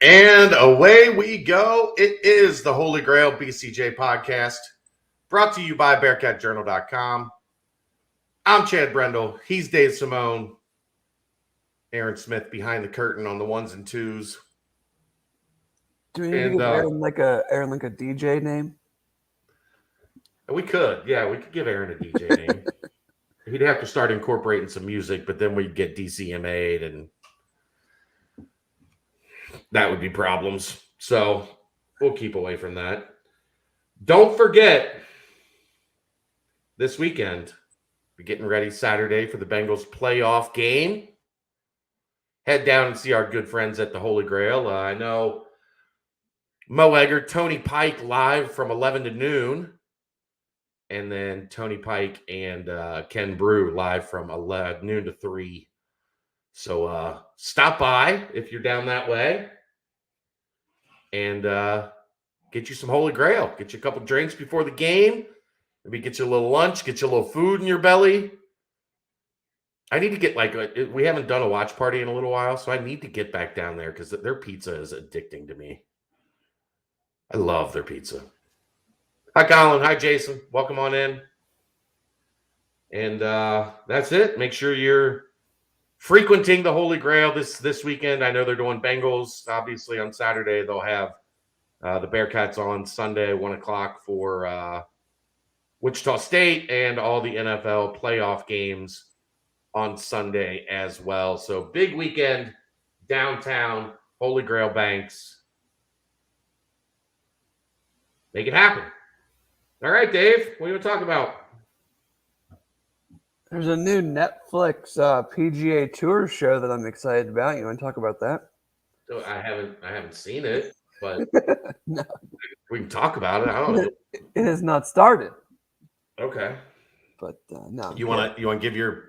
And away we go. It is the Holy Grail BCJ podcast, brought to you by BearcatJournal.com. I'm Chad Brendel. He's Dave Simone. Aaron Smith behind the curtain on the ones and twos. Do we need to give Aaron like a DJ name? We could. Yeah, we could give Aaron a DJ name. He'd have to start incorporating some music, but then we'd get DCMA'd and that would be problems. So we'll keep away from that. Don't forget, this weekend, we're getting ready Saturday for the Bengals playoff game. Head down and see our good friends at the Holy Grail. I know Mo Egger, Tony Pike live from 11 to noon. And then Tony Pike and Ken Brew live from noon to 3. So stop by if you're down that way and get you some Holy Grail. Get you a couple drinks before the game. Maybe get you a little lunch. Get you a little food in your belly. I need to get we haven't done a watch party in a little while, so I need to get back down there because their pizza is addicting to me. I love their pizza. Hi, Colin. Hi, Jason. Welcome on in. And that's it. Make sure you're frequenting the Holy Grail this weekend. I know they're doing Bengals. Obviously, on Saturday, they'll have the Bearcats on Sunday, 1 o'clock for Wichita State and all the NFL playoff games on Sunday as well. So big weekend downtown, Holy Grail Banks. Make it happen. All right, Dave, what are you going to talk about? There's a new Netflix PGA Tour show that I'm excited about. You want to talk about that? So I haven't seen it, but no. We can talk about it. I don't know. It has not started. Okay. But no. You want to give your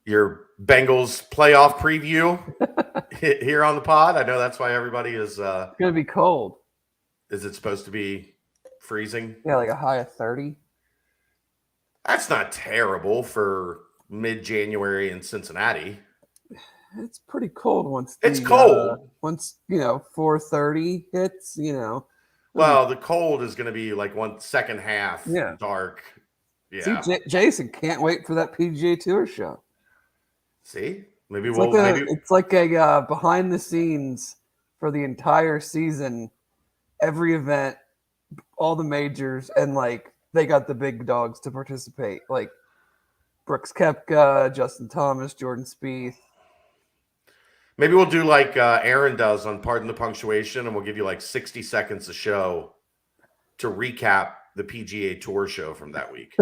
Bengals playoff preview here on the pod? I know that's why everybody is. It's gonna be cold. Is it supposed to be freezing? Yeah, like a high of 30. That's not terrible for mid-January in Cincinnati. It's pretty cold once. It's cold once 4:30 hits. Well, the cold is going to be like one second half dark. Yeah. See, Jason can't wait for that PGA Tour show. See, maybe it's like a behind the scenes for the entire season, every event, all the majors, and they got the big dogs to participate, like Brooks Koepka, Justin Thomas, Jordan Spieth. Maybe we'll do like Aaron does on Pardon the Punctuation, and we'll give you 60 seconds a show to recap the PGA Tour show from that week.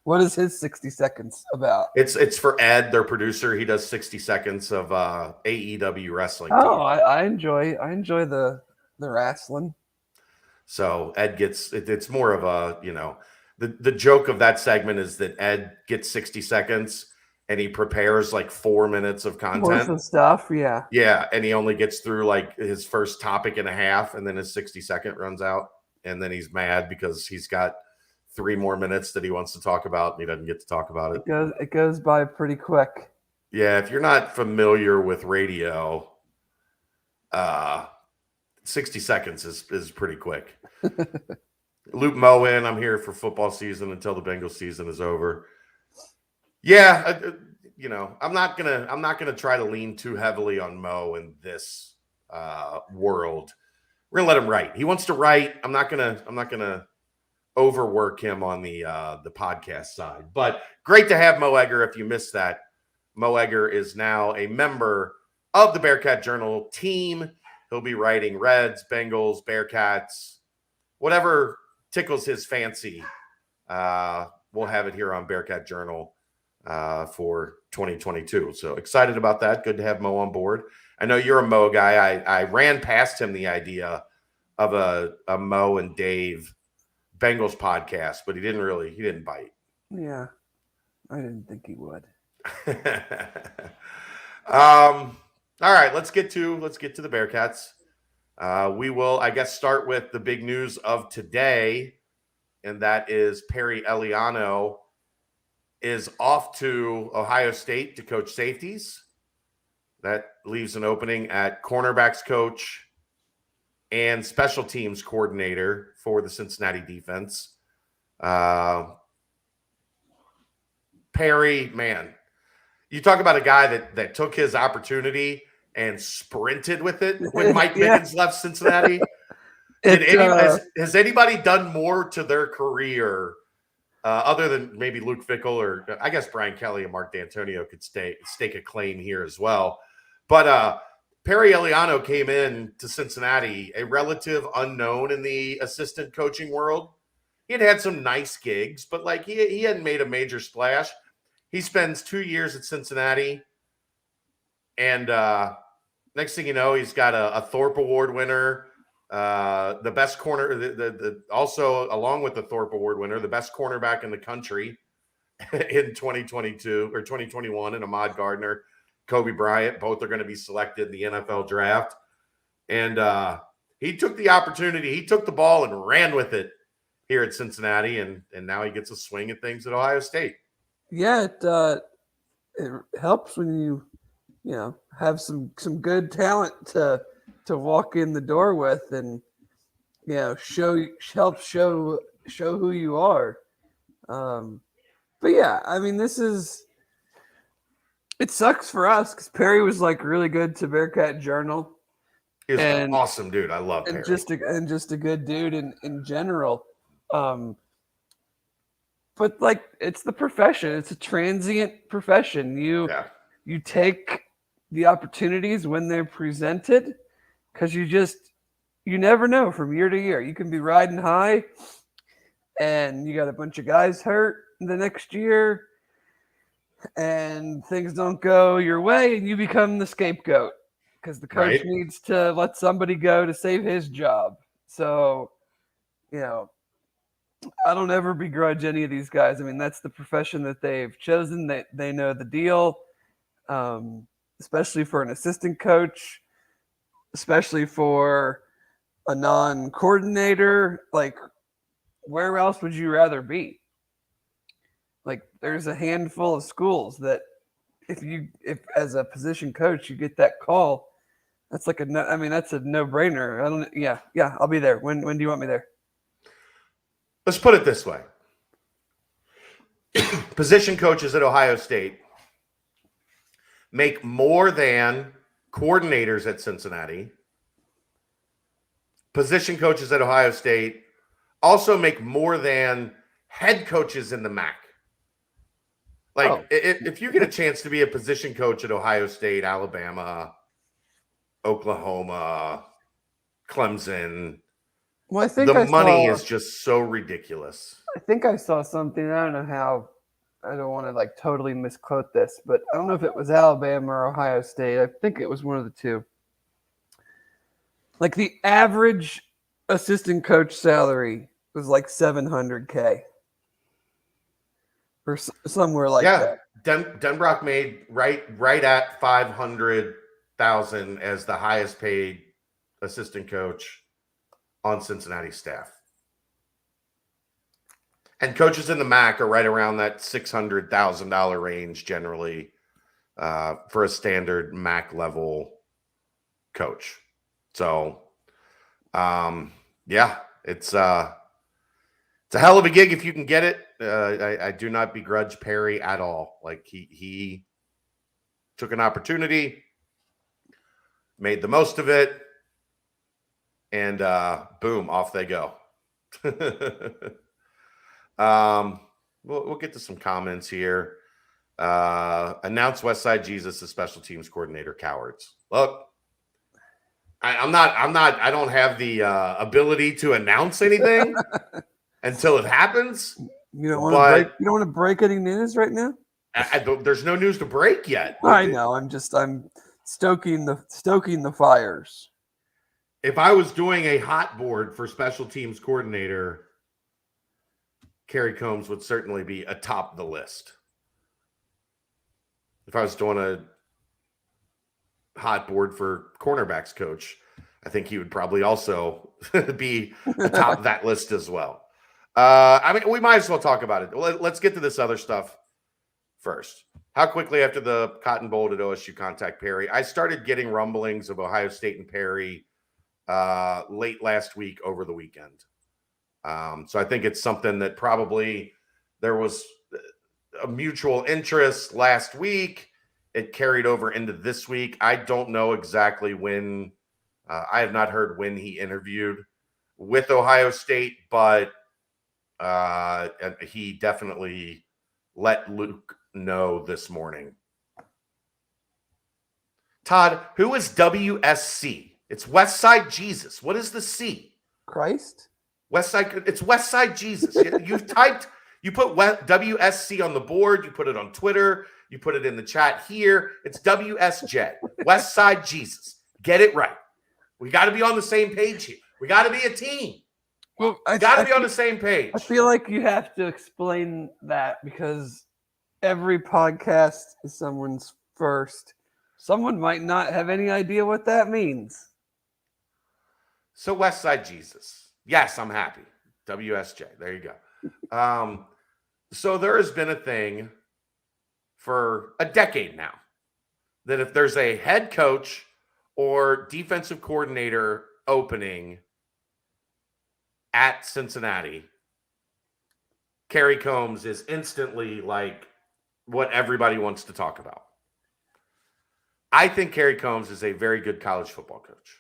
What is his 60 seconds about? It's for Ed, their producer. He does 60 seconds of AEW wrestling. Oh, I enjoy the wrestling. So Ed gets it's more of a the joke of that segment is that Ed gets 60 seconds. And he prepares 4 minutes of content. Worth of stuff, yeah. Yeah, and he only gets through his first topic and a half, and then his 60-second runs out. And then he's mad because he's got 3 more minutes that he wants to talk about, and he doesn't get to talk about it. It goes by pretty quick. Yeah, if you're not familiar with radio, 60 seconds is pretty quick. Loop Mo in. I'm here for football season until the Bengals season is over. Yeah, I'm not gonna try to lean too heavily on Mo in this world. We're gonna let him write. He wants to write. I'm not gonna overwork him on the podcast side. But great to have Mo Egger. If you missed that, Mo Egger is now a member of the Bearcat Journal team. He'll be writing Reds, Bengals, Bearcats, whatever tickles his fancy. We'll have it here on Bearcat Journal for 2022. So excited about that. Good to have Mo on board. I know you're a Mo guy. I ran past him the idea of a Mo and Dave Bengals podcast, but he didn't bite. Yeah, I didn't think he would. All right, let's get to the Bearcats. We will, I guess, start with the big news of today, and that is Perry Eliano is off to Ohio State to coach safeties. That leaves an opening at cornerbacks coach and special teams coordinator for the Cincinnati defense. Perry, man, you talk about a guy that took his opportunity and sprinted with it when Mike Mickens left Cincinnati. Has anybody done more to their career other than maybe Luke Fickell, or I guess Brian Kelly and Mark D'Antonio could stake a claim here as well. But Perry Eliano came in to Cincinnati, a relative unknown in the assistant coaching world. He had some nice gigs, but like he hadn't made a major splash. He spends 2 years at Cincinnati, and next thing you know, he's got a Thorpe Award winner, the best corner, also along with the Thorpe Award winner, the best cornerback in the country in 2022 or 2021, and Ahmad Gardner, Kobe Bryant, both are going to be selected in the NFL draft. And he took the opportunity. He took the ball and ran with it here at Cincinnati, and now he gets a swing at things at Ohio State. Yeah, it helps when you have some good talent to walk in the door with, and help show who you are. But yeah, I mean, it sucks for us because Perry was like really good to Bearcat Journal. He was an awesome dude. I love Perry. Just a good dude in general. But like, it's the profession. It's a transient profession. You take the opportunities when they're presented, because you never know from year to year. You can be riding high and you got a bunch of guys hurt the next year and things don't go your way and you become the scapegoat because the coach needs to let somebody go to save his job. So, I don't ever begrudge any of these guys. I mean, that's the profession that they've chosen. They know the deal, especially for an assistant coach, especially for a non-coordinator. Like, where else would you rather be? Like, there's a handful of schools that if as a position coach you get that call, that's like that's a no-brainer. I'll be there. When do you want me there? Let's put it this way. Position coaches at Ohio State make more than coordinators at Cincinnati. Position coaches at Ohio State also make more than head coaches in the MAC. Like, if you get a chance to be a position coach at Ohio State, Alabama, Oklahoma, Clemson, well, I think the money is just so ridiculous. I think I saw something. I don't know how. I don't want to like totally misquote this, but I don't know if it was Alabama or Ohio State. I think it was one of the two. Like, the average assistant coach salary was like $700K or somewhere like that. Denbrock made right at $500,000 as the highest paid assistant coach on Cincinnati staff. And coaches in the MAC are right around that $600,000 range generally for a standard MAC level coach. So, it's a hell of a gig if you can get it. I do not begrudge Perry at all. Like, he took an opportunity, made the most of it, and boom, off they go. We'll get to some comments here. Announce Westside Jesus as special teams coordinator. Cowards. Look, I don't have the ability to announce anything until it happens. You don't want to break any news right now? There's no news to break yet. I know. I'm stoking the fires. If I was doing a hot board for special teams coordinator, Kerry Combs would certainly be atop the list. If I was doing a hot board for cornerbacks coach, I think he would probably also be atop that list as well. We might as well talk about it. Let's get to this other stuff first. How quickly after the Cotton Bowl did OSU contact Perry? I started getting rumblings of Ohio State and Perry late last week over the weekend. So I think it's something that probably there was a mutual interest last week. It carried over into this week. I don't know exactly when. I have not heard when he interviewed with Ohio State, but he definitely let Luke know this morning. Todd, who is WSC? It's West Side Jesus. What is the C? Christ? West Side. It's West Side Jesus. You put WSC on the board. You put it on Twitter. You put it in the chat here. It's WSJ, West Side Jesus. Get it right. We got to be on the same page here. We got to be a team. Well, Got to be on the same page. I feel like you have to explain that because every podcast is someone's first. Someone might not have any idea what that means. So West Side Jesus. Yes, I'm happy. WSJ. There you go. So there has been a thing for a decade now that if there's a head coach or defensive coordinator opening at Cincinnati, Kerry Combs is instantly like what everybody wants to talk about. I think Kerry Combs is a very good college football coach.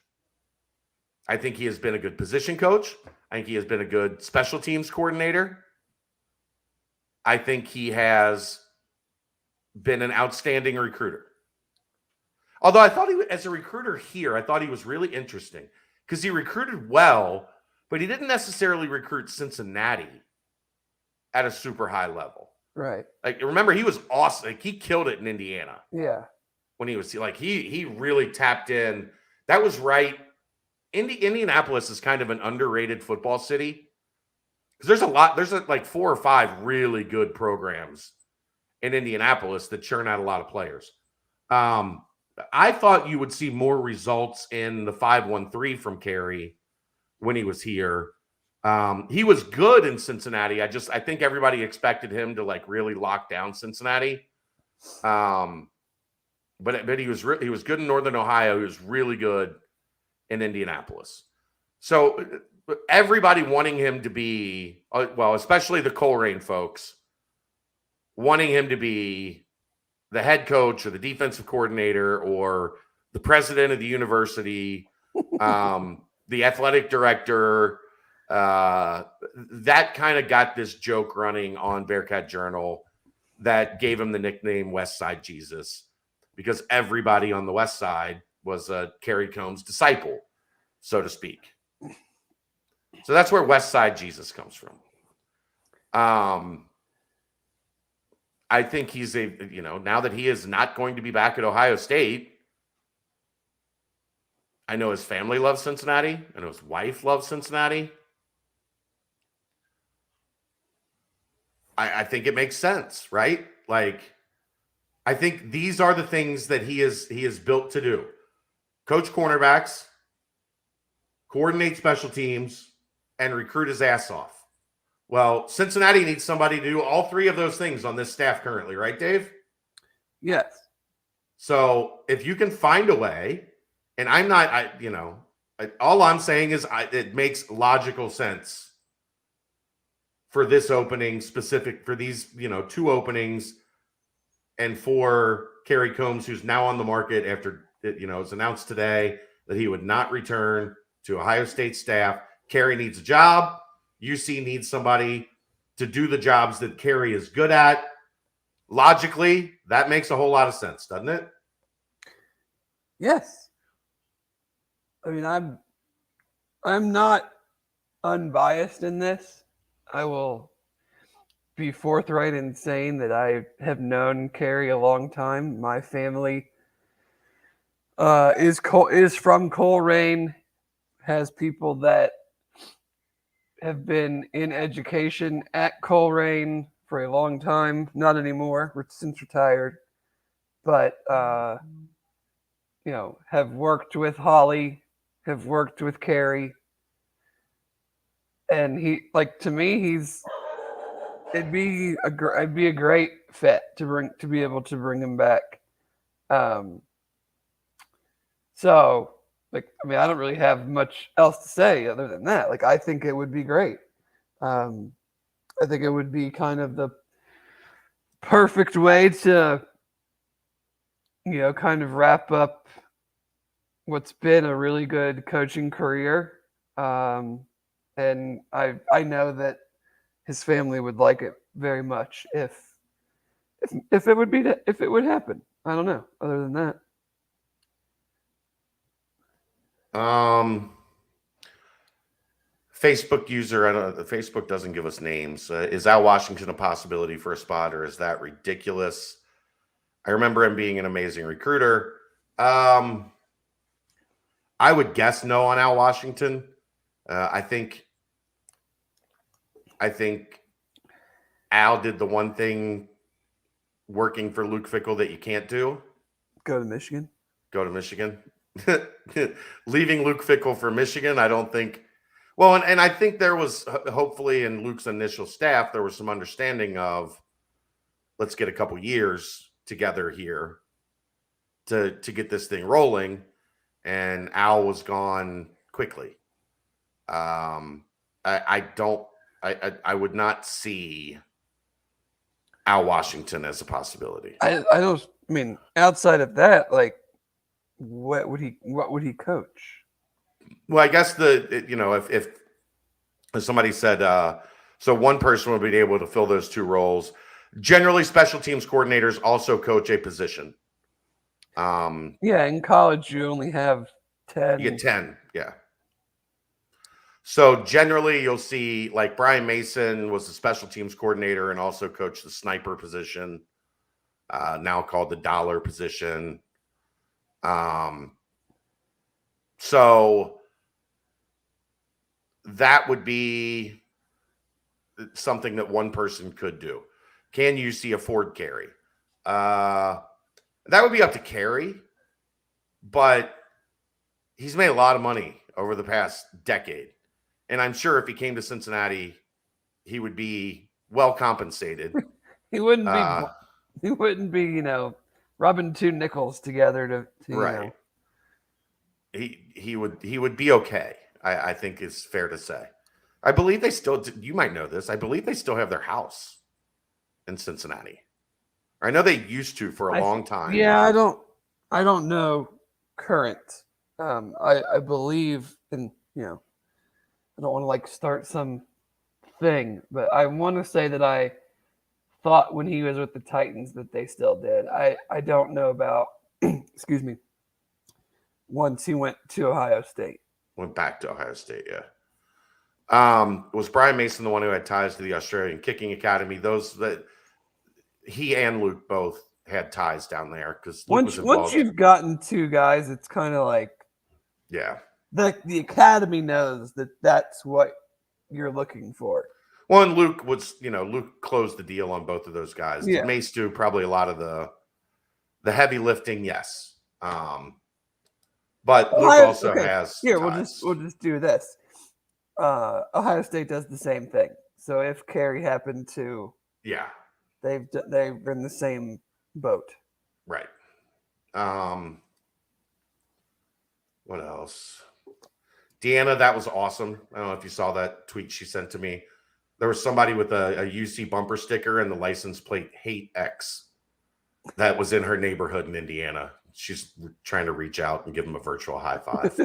I think he has been a good position coach. I think he has been a good special teams coordinator. I think he has been an outstanding recruiter. Although I thought as a recruiter here, I thought he was really interesting because he recruited well, but he didn't necessarily recruit Cincinnati at a super high level. Right. Like, remember, he was awesome. Like, he killed it in Indiana. Yeah. When he was like, he really tapped in. That was right. Indianapolis is kind of an underrated football city because there's like 4 or 5 really good programs in Indianapolis that churn out a lot of players. I thought you would see more results in the 5-1-3 from Kerry when he was here. He was good in Cincinnati. I think everybody expected him to like really lock down Cincinnati. But he was good in Northern Ohio. He was really good in Indianapolis. So everybody wanting him to be, well, especially the Colerain folks, wanting him to be the head coach or the defensive coordinator or the president of the university, the athletic director, that kind of got this joke running on Bearcat Journal that gave him the nickname West Side Jesus because everybody on the West Side was a Kerry Combs disciple, so to speak. So that's where West Side Jesus comes from. I think he's now that he is not going to be back at Ohio State, I know his family loves Cincinnati. I know his wife loves Cincinnati. I think it makes sense, right? Like, I think these are the things that he is built to do. Coach cornerbacks, coordinate special teams, and recruit his ass off. Well, Cincinnati needs somebody to do all 3 of those things on this staff currently, right, Dave? Yes. So if you can find a way, and all I'm saying is it makes logical sense for this opening specific for these, 2 openings and for Kerry Combs, who's now on the market after it's announced today that he would not return to Ohio State staff. Kerry needs a job. UC needs somebody to do the jobs that Kerry is good at. Logically, that makes a whole lot of sense, doesn't it? Yes. I mean, I'm not unbiased in this. I will be forthright in saying that I have known Kerry a long time. My family is from Colerain, has people that have been in education at Colerain for a long time. Not anymore. We're since retired. But, have worked with Holly, have worked with Kerry. And he, like, to me, it'd be a great fit to be able to bring him back. So, like, I mean, I don't really have much else to say other than that. Like, I think it would be great. I think it would be kind of the perfect way to, kind of wrap up what's been a really good coaching career. And I know that his family would like it very much if it would happen. I don't know. Other than that. Facebook user, I don't know, Facebook doesn't give us names. Is Al Washington a possibility for a spot, or is that ridiculous? I remember him being an amazing recruiter. I would guess no on Al Washington. I think Al did the one thing working for Luke Fickell that you can't do. Go to Michigan. Leaving Luke Fickell for Michigan, I don't think. Well, and I think there was hopefully in Luke's initial staff, there was some understanding of let's get a couple years together here to get this thing rolling. And Al was gone quickly. I would not see Al Washington as a possibility. I don't. I mean, outside of that, like, what would he coach? Well, I guess if somebody said so, one person would be able to fill those two roles. Generally, special teams coordinators also coach a position. Yeah, in college you only have 10. You get 10, yeah. So generally, you'll see like Brian Mason was the special teams coordinator and also coached the sniper position, now called the dollar position. So that would be something that one person could do. Can you see afford Carey? That would be up to Carey, but he's made a lot of money over the past decade. And I'm sure if he came to Cincinnati, he would be well compensated. He wouldn't be, rubbing two nickels together to right. He would be okay. I think is fair to say. I believe they still, you might know this, I believe they still have their house in Cincinnati. I know they used to for a long time. Yeah, I don't know current. I believe in, I don't want to like start some thing, but I want to say that I thought when he was with the Titans that they still did. I don't know about, excuse me, once he went to Ohio State. Went back to Ohio State, yeah. Was Brian Mason the one who had ties to the Australian Kicking Academy? Those that he and Luke both had ties down there because once you've gotten two guys, it's kind of like, yeah, the academy knows that that's what you're looking for. Well, and Luke Luke closed the deal on both of those guys. Yeah. Mace do probably a lot of the heavy lifting, yes. But Luke also has here. ties. We'll just do this. Ohio State does the same thing. So if Carey happened to, they've in the same boat, right? What else? Deanna, that was awesome. I don't know if you saw that tweet she sent to me. There was somebody with a UC bumper sticker and the license plate Hate X that was in her neighborhood in Indiana. She's trying to reach out and give them a virtual high five.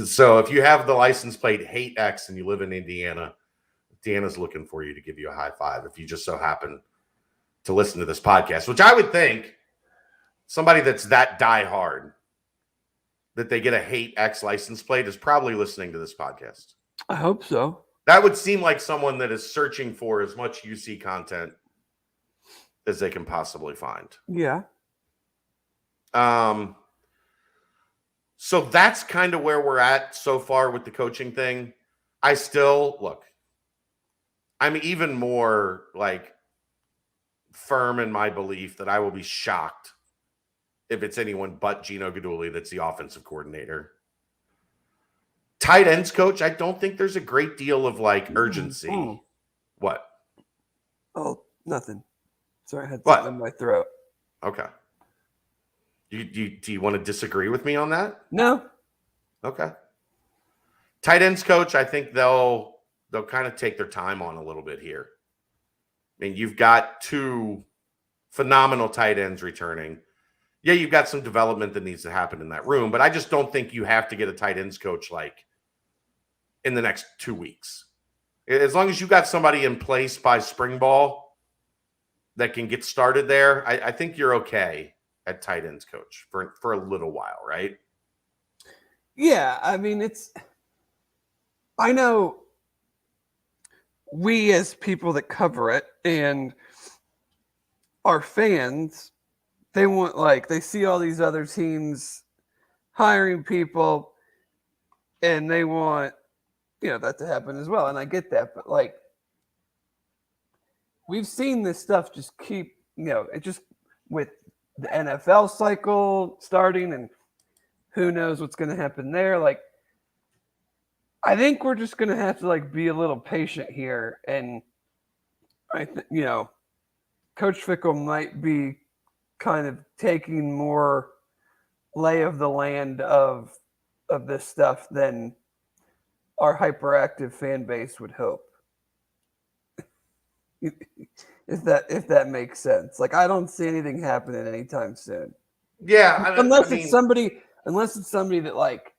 So if you have the license plate Hate X and you live in Indiana, Deanna's looking for you to give you a high five if you just so happen to listen to this podcast, which I would think somebody that's that diehard that they get a Hate X license plate is probably listening to this podcast. I hope so. That would seem like someone that is searching for as much UC content as they can possibly find. Yeah. So that's kind of where we're at so far with the coaching thing. I still look, I'm even more like firm in my belief that I will be shocked if it's anyone but Gino Guidugli that's the offensive coordinator. Tight ends coach, I don't think there's a great deal of like urgency. Mm. What? Oh, nothing. Sorry, I had What? something in my throat. Okay. Do you want to disagree with me on that? No. Okay. Tight ends coach, I think they'll kind of take their time on a little bit here. I mean, you've got two phenomenal tight ends returning. Yeah, you've got some development that needs to happen in that room, but I just don't think you have to get a tight ends coach like in the next 2 weeks. As long as you got somebody in place by spring ball that can get started there, I think you're okay at tight ends coach for a little while, right? Yeah, I mean, I know we as people that cover it and our fans, they see all these other teams hiring people and they want, that to happen as well. And I get that, but like, we've seen this stuff just keep, it just with the NFL cycle starting and who knows what's going to happen there. Like, I think we're just going to have to like be a little patient here. And Coach Fickle might be kind of taking more lay of the land of this stuff than our hyperactive fan base would hope. if that makes sense. Like, I don't see anything happening anytime soon. Yeah, unless it's somebody that like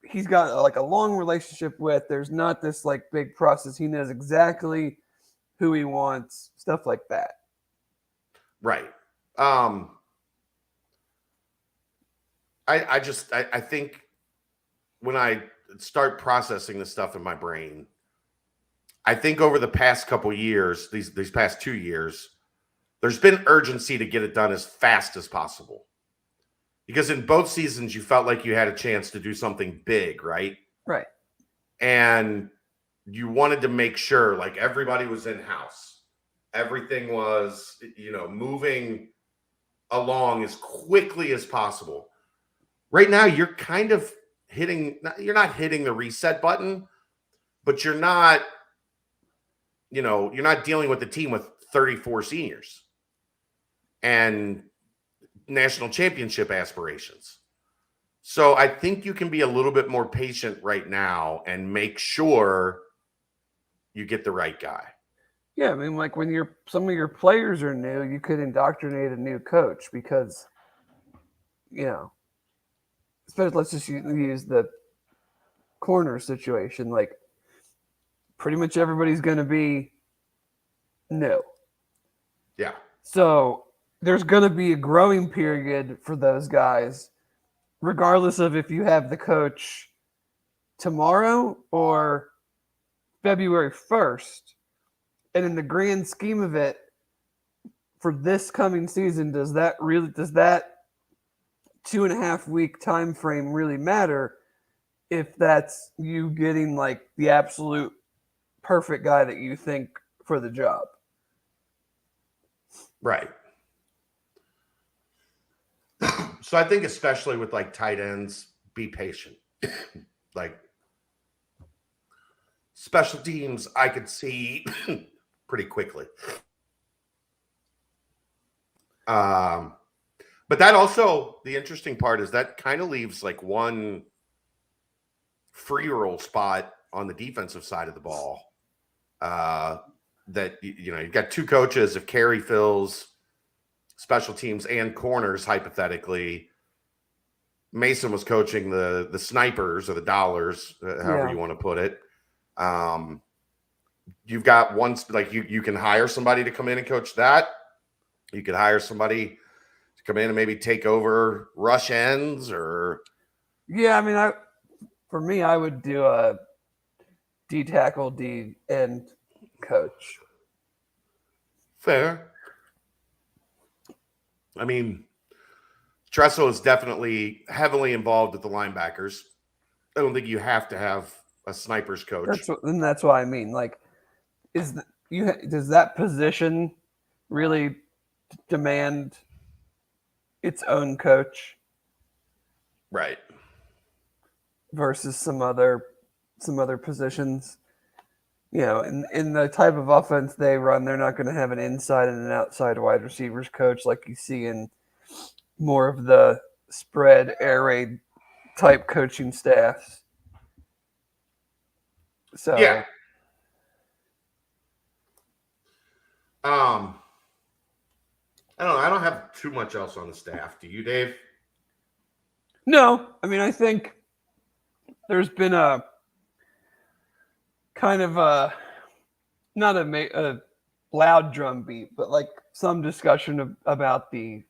he's got like a long relationship with. There's not this like big process. He knows exactly who he wants, stuff like that. Right. I think when I start processing this stuff in my brain, I think over the past couple years, these past 2 years, there's been urgency to get it done as fast as possible. Because in both seasons, you felt like you had a chance to do something big, right? Right. And you wanted to make sure like everybody was in house. Everything was, moving along as quickly as possible. Right now, you're kind of you're not hitting the reset button, but you're not dealing with the team with 34 seniors and national championship aspirations. So I think you can be a little bit more patient right now and make sure you get the right guy. Yeah, I mean, like when some of your players are new, you could indoctrinate a new coach because, especially let's just use the corner situation. Like, pretty much everybody's going to be new. Yeah. So there's going to be a growing period for those guys, regardless of if you have the coach tomorrow or February 1st. And in the grand scheme of it, for this coming season, does that 2.5 week time frame really matter if that's you getting like the absolute perfect guy that you think for the job? Right. So I think especially with like tight ends, be patient. Like special teams, I could see pretty quickly. But that also, the interesting part is that kind of leaves like one free roll spot on the defensive side of the ball. That you've got two coaches. If Carey fills special teams and corners, hypothetically, Mason was coaching the snipers or the dollars, however you want to put it. You've got one, like you can hire somebody to come in and coach that. You could hire somebody to come in and maybe take over rush ends or. Yeah, I mean, for me, I would do a D tackle, D end coach. Fair. I mean, Tressel is definitely heavily involved with the linebackers. I don't think you have to have a snipers coach. That's what I mean. Like, does that position really demand its own coach? Right. Versus some other positions. in the type of offense they run, they're not going to have an inside and an outside wide receivers coach like you see in more of the spread air raid type coaching staffs. So Yeah. I don't know. I don't have too much else on the staff. Do you, Dave? no, I mean I think there's been a kind of not a loud drum beat, but like some discussion about the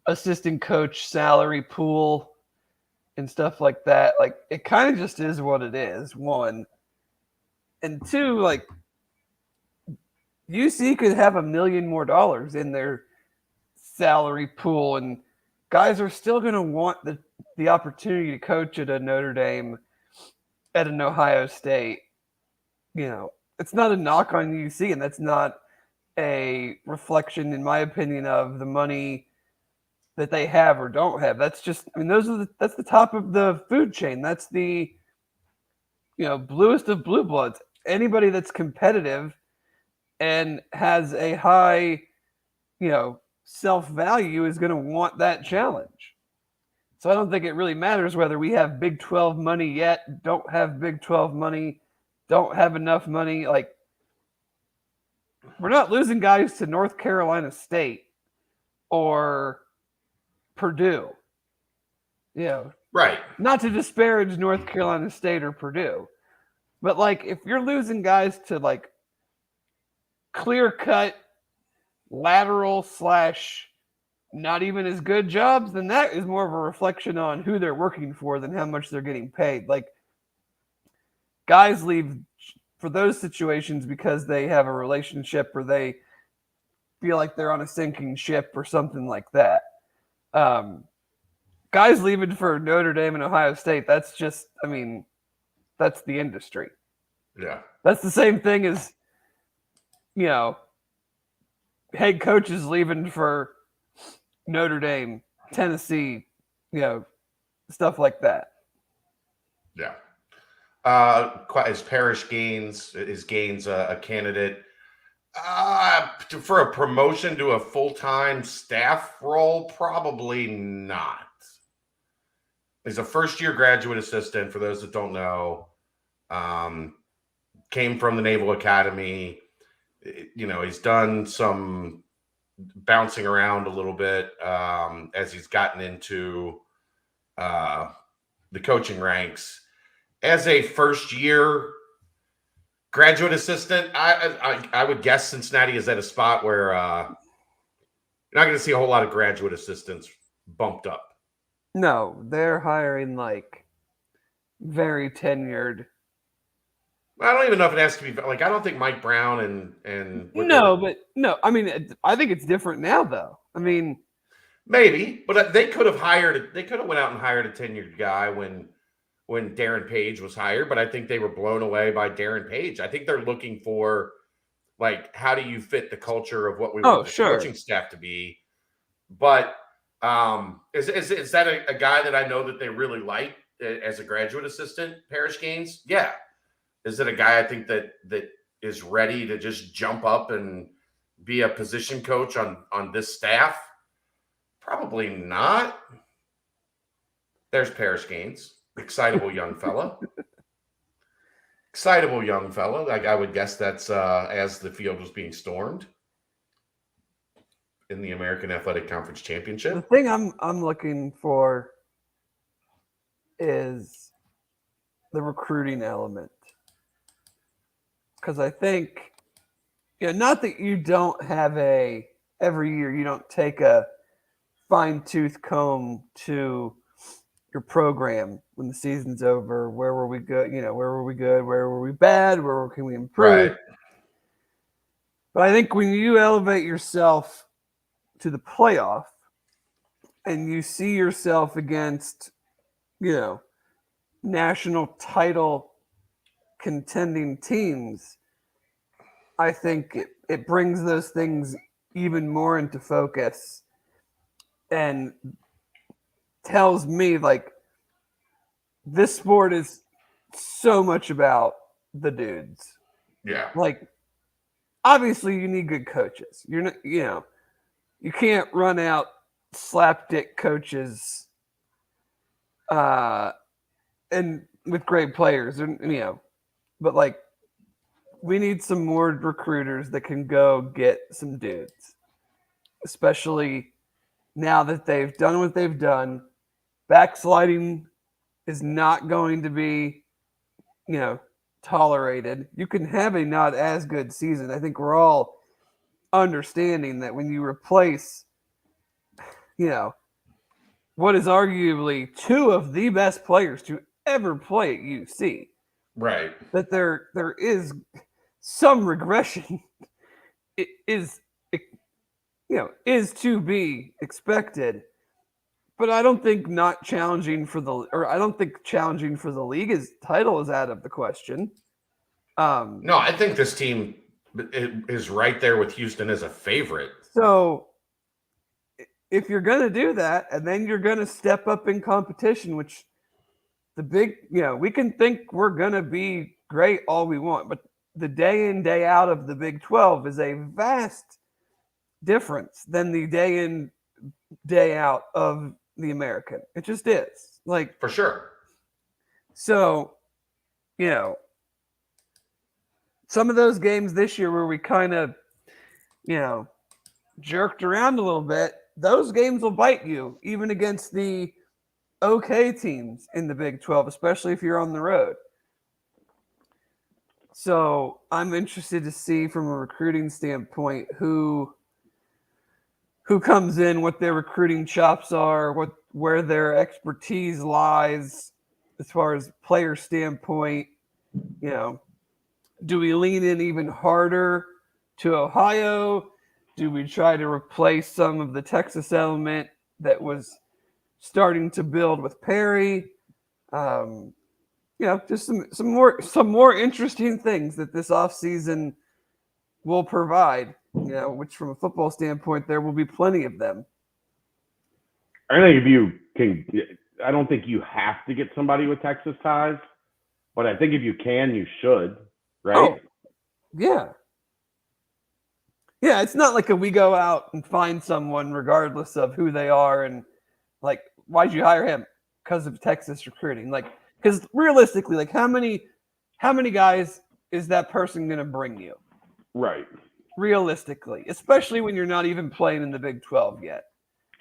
assistant coach salary pool and stuff like that. Like it kind of just is what it is. One and two, like UC could have $1 million more in their salary pool, and guys are still going to want the opportunity to coach at a Notre Dame, at an Ohio State. It's not a knock on UC, and that's not a reflection, in my opinion, of the money that they have or don't have. That's just, I mean, that's the top of the food chain. That's the, bluest of blue bloods. Anybody that's competitive and has a high, self-value is going to want that challenge. So I don't think it really matters whether we have Big 12 money yet, don't have Big 12 money, don't have enough money. Like, we're not losing guys to North Carolina State or Purdue. Right. Not to disparage North Carolina State or Purdue, but like if you're losing guys to like clear cut lateral / not even as good jobs, then that is more of a reflection on who they're working for than how much they're getting paid. Like guys leave for those situations because they have a relationship or they feel like they're on a sinking ship or something like that. Guys leaving for Notre Dame and Ohio State, that's just, I mean, that's the industry. Yeah. That's the same thing as, head coaches leaving for Notre Dame, Tennessee, stuff like that. Yeah. Is Parrish Gaines a candidate for a promotion to a full-time staff role? Probably not. He's a first-year graduate assistant. For those that don't know, came from the Naval Academy. He's done some bouncing around a little bit as he's gotten into the coaching ranks. As a first-year graduate assistant, I would guess Cincinnati is at a spot where you're not going to see a whole lot of graduate assistants bumped up. No, they're hiring like very tenured. I don't even know if it has to be like, I don't think Mike Brown and no. I mean, I think it's different now, though. I mean, maybe, but they could have went out and hired a tenured guy when Darren Page was hired, but I think they were blown away by Darren Page. I think they're looking for, like, how do you fit the culture of what we want the coaching staff to be? But is that a guy that I know that they really like as a graduate assistant, Parrish Gaines? Yeah. Is it a guy I think that is ready to just jump up and be a position coach on this staff? Probably not. There's Parrish Gaines. Excitable young fella. Like, I would guess that's as the field was being stormed in the American Athletic Conference Championship. The thing I'm looking for is the recruiting element. Because I think, not that you don't have every year you don't take a fine-tooth comb to your program when the season's over. Where were we good? Where were we good? Where were we bad? Where can we improve? Right. But I think when you elevate yourself to the playoff and you see yourself against, national title contending teams, I think it brings those things even more into focus and tells me, like, this sport is so much about the dudes. Yeah. Like, obviously, you need good coaches. You're not, you can't run out slapdick coaches, and with great players, and but like, we need some more recruiters that can go get some dudes, especially now that they've done what they've done. Backsliding is not going to be, tolerated. You can have a not as good season. I think we're all understanding that when you replace, what is arguably two of the best players to ever play at UC, Right. that there is some regression. It is, is to be expected. But I don't think challenging for the league title is out of the question. No, I think this team is right there with Houston as a favorite. So if you're going to do that, and then you're going to step up in competition, which we can think we're going to be great all we want, but the day in, day out of the Big 12 is a vast difference than the day in, day out of the American. It just is. Like, for sure. So, some of those games this year where we kind of, jerked around a little bit, those games will bite you, even against the okay teams in the Big 12, especially if you're on the road. So I'm interested to see from a recruiting standpoint who comes in, what their recruiting chops are, where their expertise lies as far as player standpoint. Do we lean in even harder to Ohio? Do we try to replace some of the Texas element that was starting to build with Perry? Just some more interesting things that this offseason will provide, which from a football standpoint, there will be plenty of them. I don't think you have to get somebody with Texas ties, but I think if you can, you should, right? Oh, yeah. Yeah, it's not like we go out and find someone regardless of who they are and like, why'd you hire him? Because of Texas recruiting. Like, because realistically, like how many guys is that person going to bring you? Right. Realistically, especially when you're not even playing in the Big 12 yet.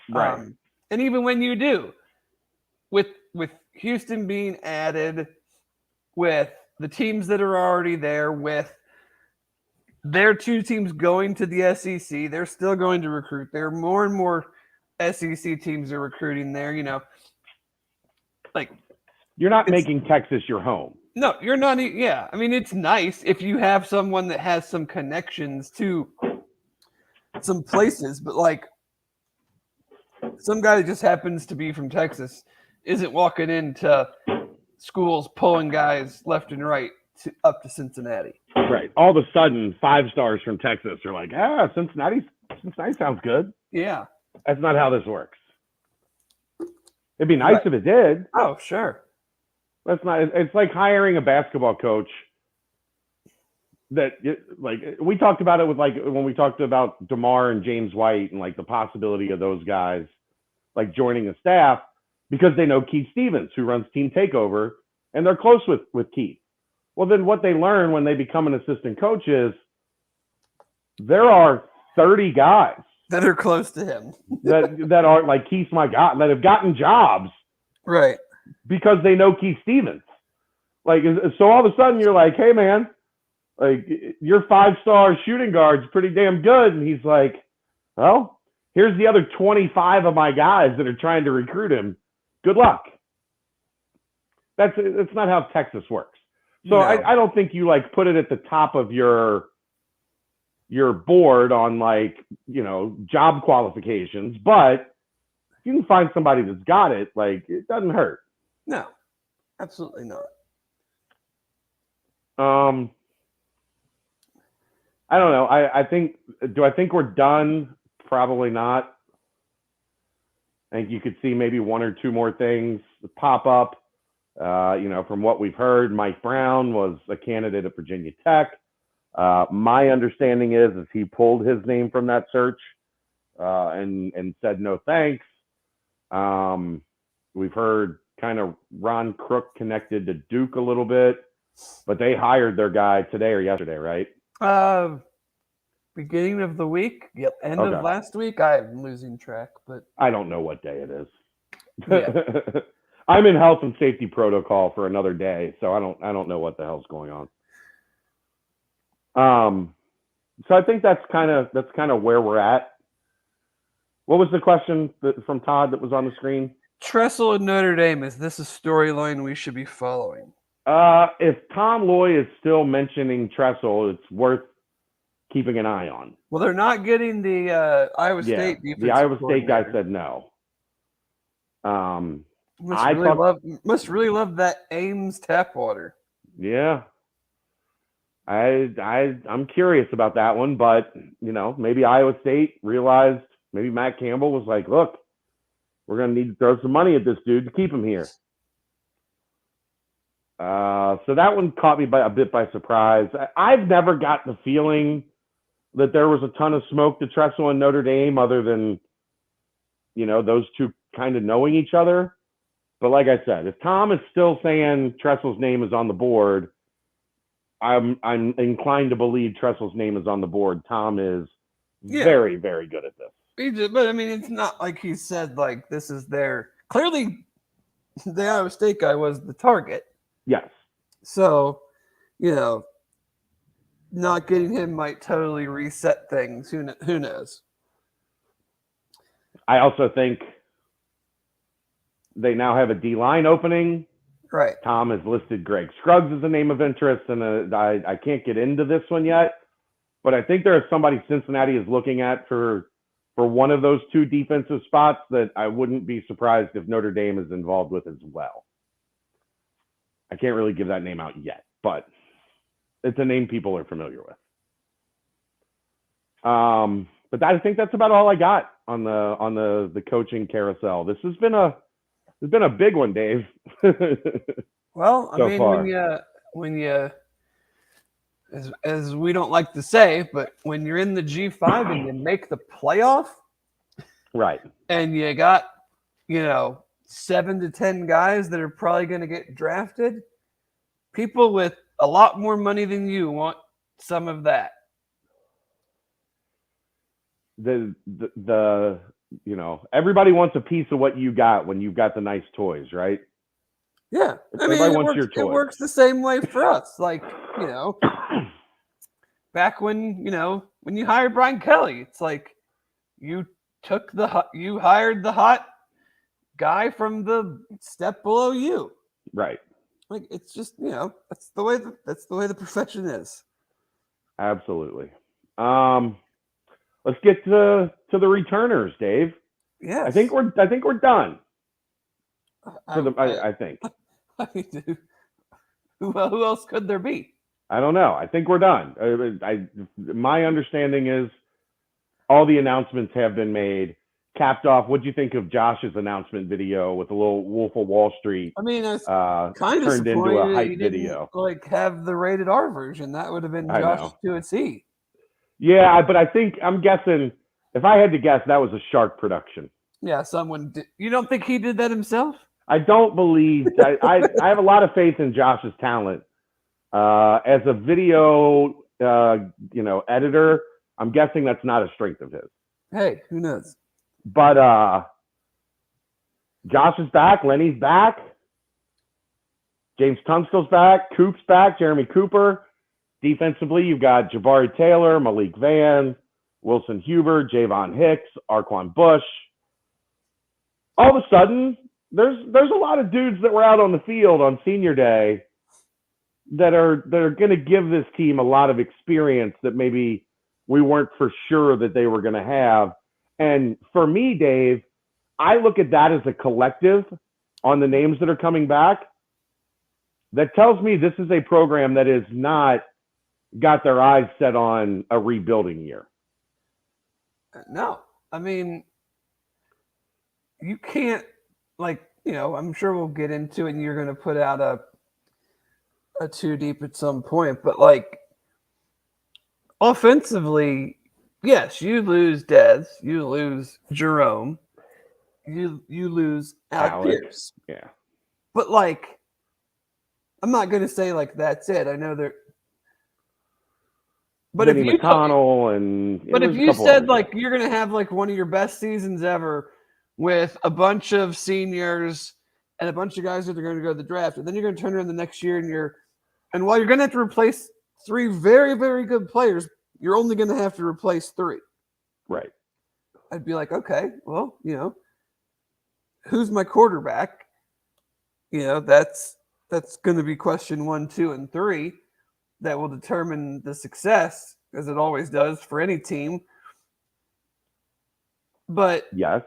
Right. And even when you do, with Houston being added, with the teams that are already there, with their two teams going to the SEC, they're still going to recruit. There are more and more SEC teams are recruiting there, Like, you're not making Texas your home. No, you're not. Yeah, I mean, it's nice if you have someone that has some connections to some places, but like some guy that just happens to be from Texas isn't walking into schools pulling guys left and right up to Cincinnati. Right. All of a sudden, 5 stars from Texas are like, Cincinnati sounds good. Yeah. That's not how this works. It'd be nice if it did. Oh, sure. That's not. It's like hiring a basketball coach. We talked about it with when we talked about DeMar and James White and the possibility of those guys joining the staff because they know Keith Stevens, who runs Team Takeover, and they're close with Keith. Well, then what they learn when they become an assistant coach is there are 30 guys that are close to him that are like Keith's my guy, that have gotten jobs, right? Because they know Keith Stevens. So all of a sudden you're like, hey man, your 5-star shooting guard's pretty damn good, and he's like, well, here's the other 25 of my guys that are trying to recruit him. Good luck. That's not how Texas works. So no. I don't think you put it at the top of your board on job qualifications, but if you can find somebody that's got it, it doesn't hurt. No, absolutely not. I don't know. I think we're done? Probably not. I think you could see maybe 1 or 2 more things pop up. From what we've heard, Mike Brown was a candidate at Virginia Tech. My understanding is he pulled his name from that search and said no thanks. We've heard kind of Ron Crook connected to Duke a little bit, but they hired their guy today or yesterday, right? Beginning of the week. Yep. End of last week. I'm losing track, but I don't know what day it is. Yeah. I'm in health and safety protocol for another day, so I don't know what the hell's going on. So I think that's kind of where we're at. What was the question from Todd that was on the screen? Tressel and Notre Dame, is this a storyline we should be following? If Tom Loy is still mentioning Tressel, it's worth keeping an eye on. Well, they're not getting the Iowa State defense. The Iowa State guy said no. Must really love that Ames tap water. Yeah. I'm curious about that one, but maybe Iowa State realized, maybe Matt Campbell was like, look, we're going to need to throw some money at this dude to keep him here. So that one caught me a bit by surprise. I've never got the feeling that there was a ton of smoke to Tressel and Notre Dame other than, those two kind of knowing each other. But like I said, if Tom is still saying Tressel's name is on the board, I'm inclined to believe Tressel's name is on the board. Tom is very, very good at this. But I mean, it's not like he said like this is their. Clearly, the Iowa State guy was the target. Yes. So, not getting him might totally reset things. Who knows? I also think they now have a D-line opening. Right. Tom has listed Greg Scruggs as a name of interest, and I can't get into this one yet, but I think there is somebody Cincinnati is looking at for one of those two defensive spots that I wouldn't be surprised if Notre Dame is involved with as well. I can't really give that name out yet, but it's a name people are familiar with. But I think that's about all I got on the coaching carousel. This has been a big one, Dave. Well, I mean, far. when you as we don't like to say, but when you're in the G5 and you make the playoff, right, and you got 7 to 10 guys that are probably going to get drafted, people with a lot more money than you want some of that. Everybody wants a piece of what you got when you've got the nice toys, right? Yeah. Everybody wants your toys. It works the same way for us. Like, back when you hired Brian Kelly, it's like you hired the hot guy from the step below you. Right. Like, it's just, that's the way the profession is. Absolutely. Let's get to the returners, Dave. Yeah. I think we're done. I think. I mean, who else could there be? I don't know. I think we're done. My understanding is all the announcements have been made. Capped off. What do you think of Josh's announcement video with a little Wolf of Wall Street? I mean, I was kind of turned into a hype video. Have the rated R version. That would have been Josh to a T. Yeah, but I'm guessing. If I had to guess, that was a Shark production. Yeah, someone did. You don't think he did that himself? I don't believe. I have a lot of faith in Josh's talent as a video, editor. I'm guessing that's not a strength of his. Hey, who knows? But Josh is back. Lenny's back. James Tunstall's back. Coop's back. Jeremy Cooper. Defensively, you've got Jabari Taylor, Malik Vann, Wilson Huber, Javon Hicks, Arquan Bush. All of a sudden, there's a lot of dudes that were out on the field on senior day that are going to give this team a lot of experience that maybe we weren't for sure that they were going to have. And for me, Dave, I look at that as a collective on the names that are coming back. That tells me this is a program that is not got their eyes set on a rebuilding year. No, I mean, you can't, I'm sure we'll get into it and you're going to put out a 2 deep at some point, but offensively, yes, you lose Dez, you lose Jerome, you lose Alec Pierce. Yeah. But like, I'm not gonna say like that's it. I know they're. But Vinny if you McConnell and but if there's a you couple said others, like yeah. you're gonna have like one of your best seasons ever with a bunch of seniors and a bunch of guys that are going to go to the draft, and then you're going to turn around the next year and while you're going to have to replace 3 very, very good players, you're only going to have to replace 3. Right. I'd be like, okay, well, who's my quarterback? That's going to be question 1, 2, and 3 that will determine the success, as it always does for any team. But Yes.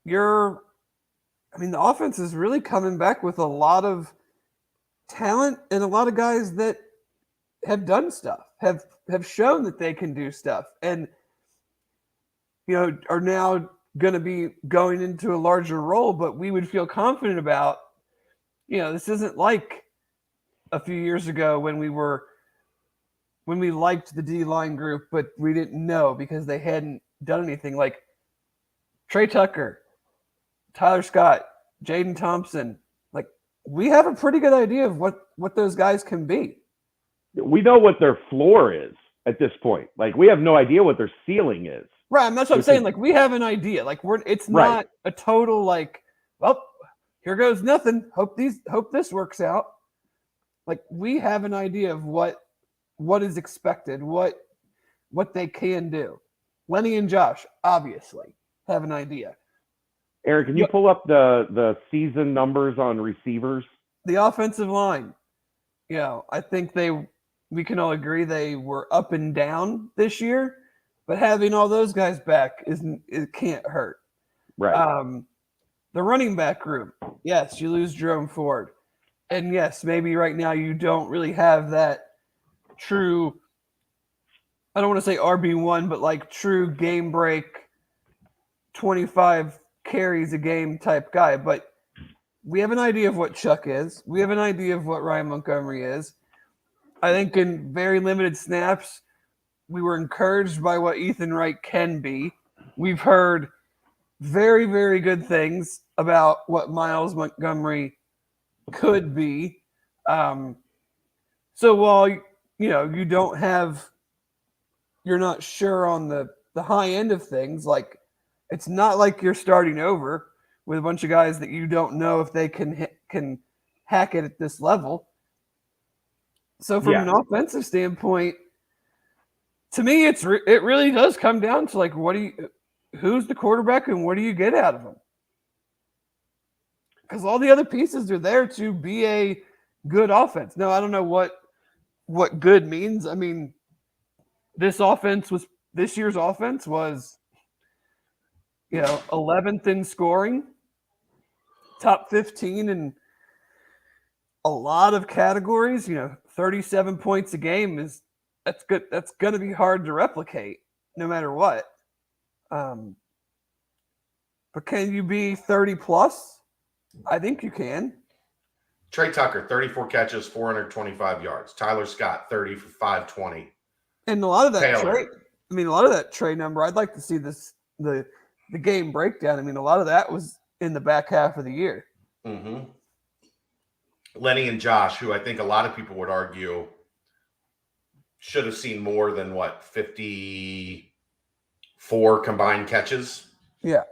the offense is really coming back with a lot of talent and a lot of guys that have done stuff, have shown that they can do stuff, and are now going to be going into a larger role. But we would feel confident about, this isn't like a few years ago when we liked the D-line group, but we didn't know because they hadn't done anything. Like Trey Tucker, Tyler Scott, Jaden Thompson, like we have a pretty good idea of what those guys can be. We know what their floor is at this point. Like we have no idea what their ceiling is. Right, that's what I'm saying. Like we have an idea. Like it's not Right. a total like, well, here goes nothing. Hope this works out. Like we have an idea of what is expected, what they can do. Lenny and Josh obviously have an idea. Aaron, can you pull up the season numbers on receivers? The offensive line, I think we can all agree they were up and down this year, but having all those guys back it can't hurt. Right. The running back group, yes, you lose Jerome Ford. And yes, maybe right now you don't really have that true, I don't want to say RB1, but like true game break 25 carries a game type guy. But we have an idea of what Chuck is. We have an idea of what Ryan Montgomery is. I think in very limited snaps, we were encouraged by what Ethan Wright can be. We've heard very, very good things about what Miles Montgomery could be. So while you don't have, you're not sure on the high end of things, like it's not like you're starting over with a bunch of guys that you don't know if they can hack it at this level. So from an offensive standpoint, to me, it really does come down to like, who's the quarterback and what do you get out of him? Because all the other pieces are there to be a good offense. Now, I don't know what good means. I mean, this year's offense was, 11th in scoring, top 15 in a lot of categories. 37 points a game that's good. That's going to be hard to replicate no matter what. But can you be 30 plus? I think you can. Trey Tucker, 34 catches, 425 yards. Tyler Scott, 30 for 520. And a lot of that Taylor. Trey number, I'd like to see the game breakdown. I mean, a lot of that was in the back half of the year. Mm-hmm. Lenny and Josh, who I think a lot of people would argue should have seen more than 54 combined catches. Yeah.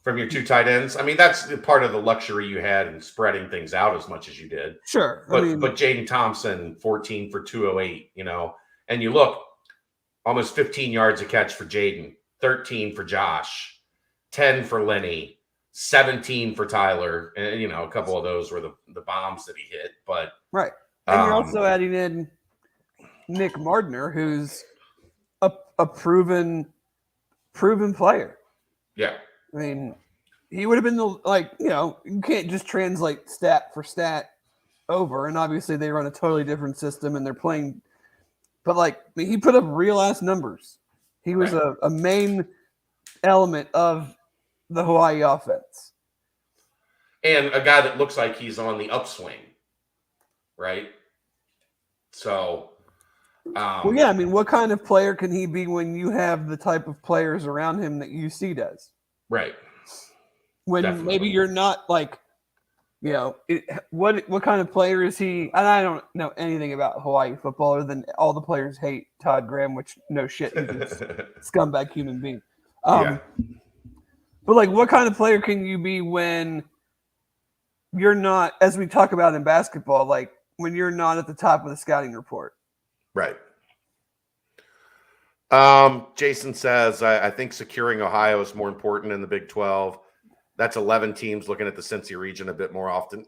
From your 2 tight ends. I mean, that's part of the luxury you had in spreading things out as much as you did. Sure. But Jaden Thompson, 14 for 208, and you look, almost 15 yards a catch for Jaden, 13 for Josh, 10 for Lenny, 17 for Tyler. And, a couple of those were the bombs that he hit. But right. And you're also adding in Nick Mardner, who's a proven player. Yeah. I mean, he would have been you can't just translate stat for stat over. And obviously they run a totally different system and they're playing. But he put up real ass numbers. He was a main element of the Hawaii offense. And a guy that looks like he's on the upswing. Right. So Well, yeah, I mean, what kind of player can he be when you have the type of players around him that UC does? Right. When Definitely. maybe you're not like, what kind of player is he? And I don't know anything about Hawaii football other than all the players hate Todd Graham, which no shit, he's a scumbag human being. Yeah. But like, what kind of player can you be when you're not, as we talk about in basketball, like when you're not at the top of the scouting report? Right. Jason says, I think securing Ohio is more important in the Big 12. That's 11 teams looking at the Cincy region a bit more often.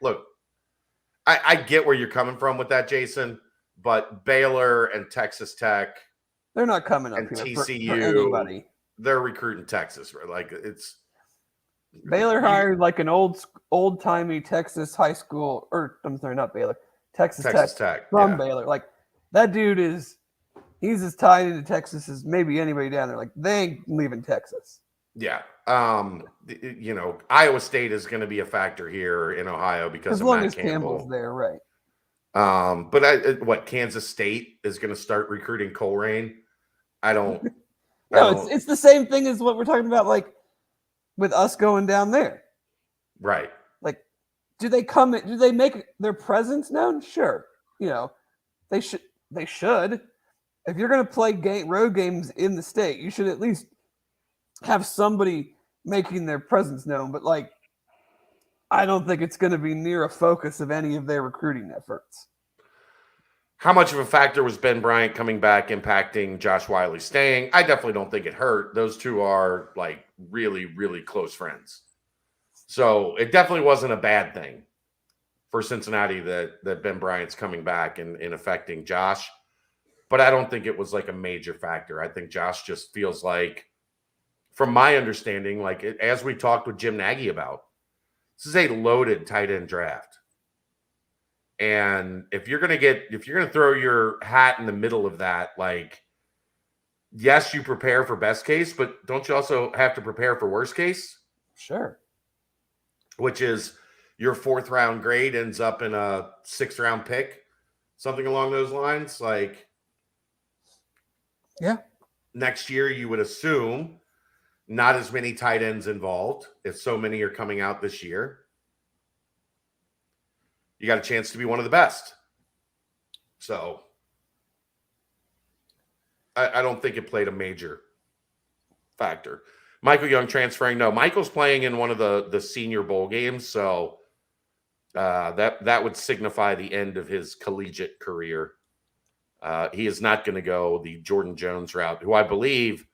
Look, I get where you're coming from with that, Jason, but Baylor and Texas Tech, they're not coming up and here TCU, for anybody. They're recruiting Texas, right? Like Baylor hired like an old timey Texas high school, or I'm sorry, not Baylor, Texas Tech from Baylor. Like that dude he's as tied into Texas as maybe anybody down there. Like they ain't leaving Texas. Yeah. Iowa State is going to be a factor here in Ohio because as of long Matt as Campbell. Campbell's there, right? But Kansas State is going to start recruiting Colerain? It's the same thing as what we're talking about, like with us going down there. Right. Like, do they make their presence known? Sure. They should. If you're going to play road games in the state, you should at least have somebody making their presence known. But like, I don't think it's going to be near a focus of any of their recruiting efforts. How much of a factor was Ben Bryant coming back impacting Josh Wiley staying? I definitely don't think it hurt. Those two are like really, really close friends. So it definitely wasn't a bad thing for Cincinnati that Ben Bryant's coming back and affecting Josh. But I don't think it was like a major factor. I think Josh just feels like, from my understanding, like as we talked with Jim Nagy about, this is a loaded tight end draft. And if you're going to throw your hat in the middle of that, like, yes, you prepare for best case, but don't you also have to prepare for worst case? Sure. Which is your 4th round grade ends up in a 6th round pick, something along those lines. Like, yeah, next year you would assume not as many tight ends involved if so many are coming out this year. You got a chance to be one of the best. So I don't think it played a major factor. Michael Young transferring. No, Michael's playing in one of the senior bowl games. So that would signify the end of his collegiate career. He is not going to go the Jordan Jones route, who I believe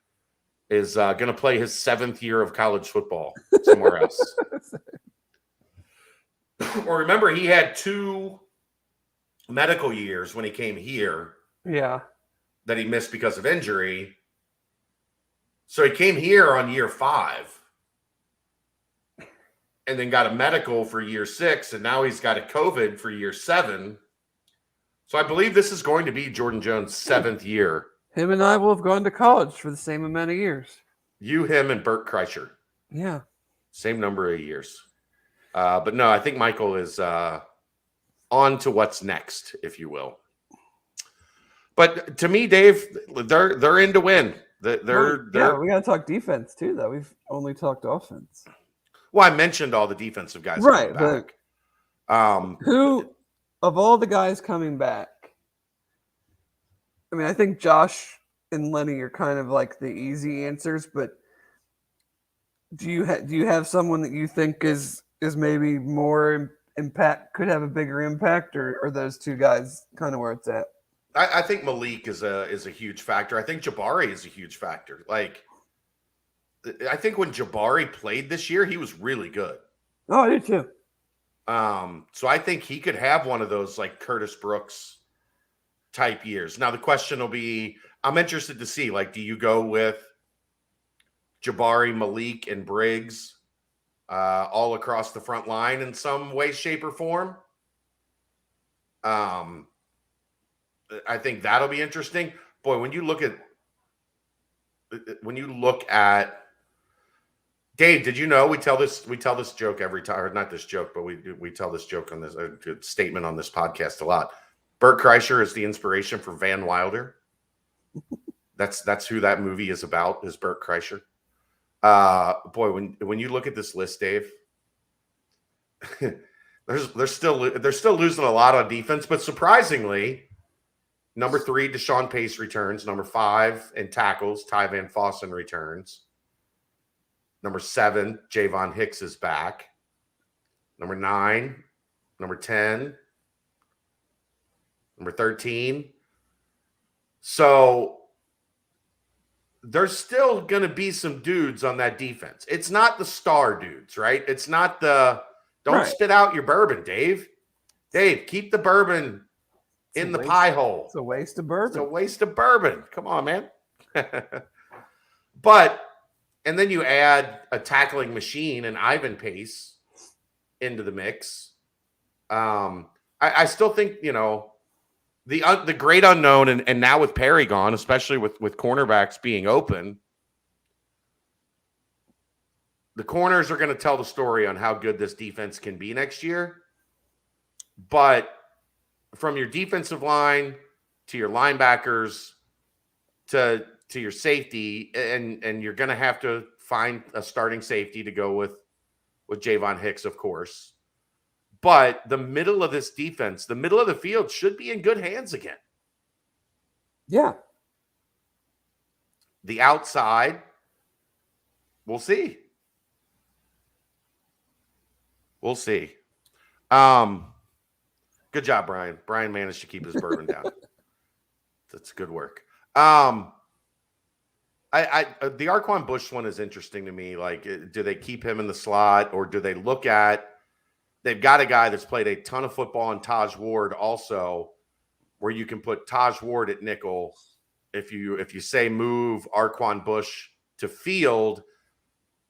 is going to play his 7th year of college football somewhere else. Or remember, he had 2 medical years when he came here. Yeah. That he missed because of injury. So he came here on year 5 and then got a medical for year 6. And now he's got a COVID for year 7. So I believe this is going to be Jordan Jones' 7th year. Him and I will have gone to college for the same amount of years. You, him, and Bert Kreischer. Yeah. Same number of years. But no, I think Michael is on to what's next, if you will. But to me, Dave, they're in to win. They're we got to talk defense too, though. We've only talked offense. Well, I mentioned all the defensive guys, right? Back. Who of all the guys coming back? I mean, I think Josh and Lenny are kind of like the easy answers, but do you have someone that you think is maybe more impact, could have a bigger impact, or are those two guys kind of where it's at? I think Malik is a huge factor. I think Jabari is a huge factor. Like, I think when Jabari played this year, he was really good. Oh, I did too. So I think he could have one of those like Curtis Brooks type years. Now the question will be, I'm interested to see, like, do you go with Jabari, Malik, and Briggs all across the front line in some way, shape, or form? I think that'll be interesting. Boy, when you look at Dave, did you know we tell this joke every time, or not this joke, but we tell this joke on this statement on this podcast a lot. Bert Kreischer is the inspiration for Van Wilder. That's who that movie is about, is Bert Kreischer. Boy, when you look at this list, Dave, they're still losing a lot on defense, but surprisingly, number 3, Deshaun Pace returns. Number 5 in tackles, Ty Van Fossen returns. Number 7, Javon Hicks is back. Number 9, number 10, number 13. So there's still going to be some dudes on that defense. It's not the star dudes, right? It's not don't Right. spit out your bourbon, Dave. Dave, keep the bourbon in the pie hole. It's a waste of bourbon. It's a waste of bourbon. Come on, man. But, and then you add a tackling machine and Ivan Pace into the mix. I still think, the great unknown, and now with Perry gone, especially with cornerbacks being open, the corners are going to tell the story on how good this defense can be next year. But from your defensive line to your linebackers to your safety, and you're going to have to find a starting safety to go with Javon Hicks, of course. But the middle of this defense, the middle of the field, should be in good hands again. Yeah. The outside, we'll see. We'll see. Good job, Brian. Brian managed to keep his bourbon down. That's good work. The Arquan Bush one is interesting to me. Like, do they keep him in the slot, or do they look at? They've got a guy that's played a ton of football in Taj Ward also, where you can put Taj Ward at nickel. If you say move Arquan Bush to field,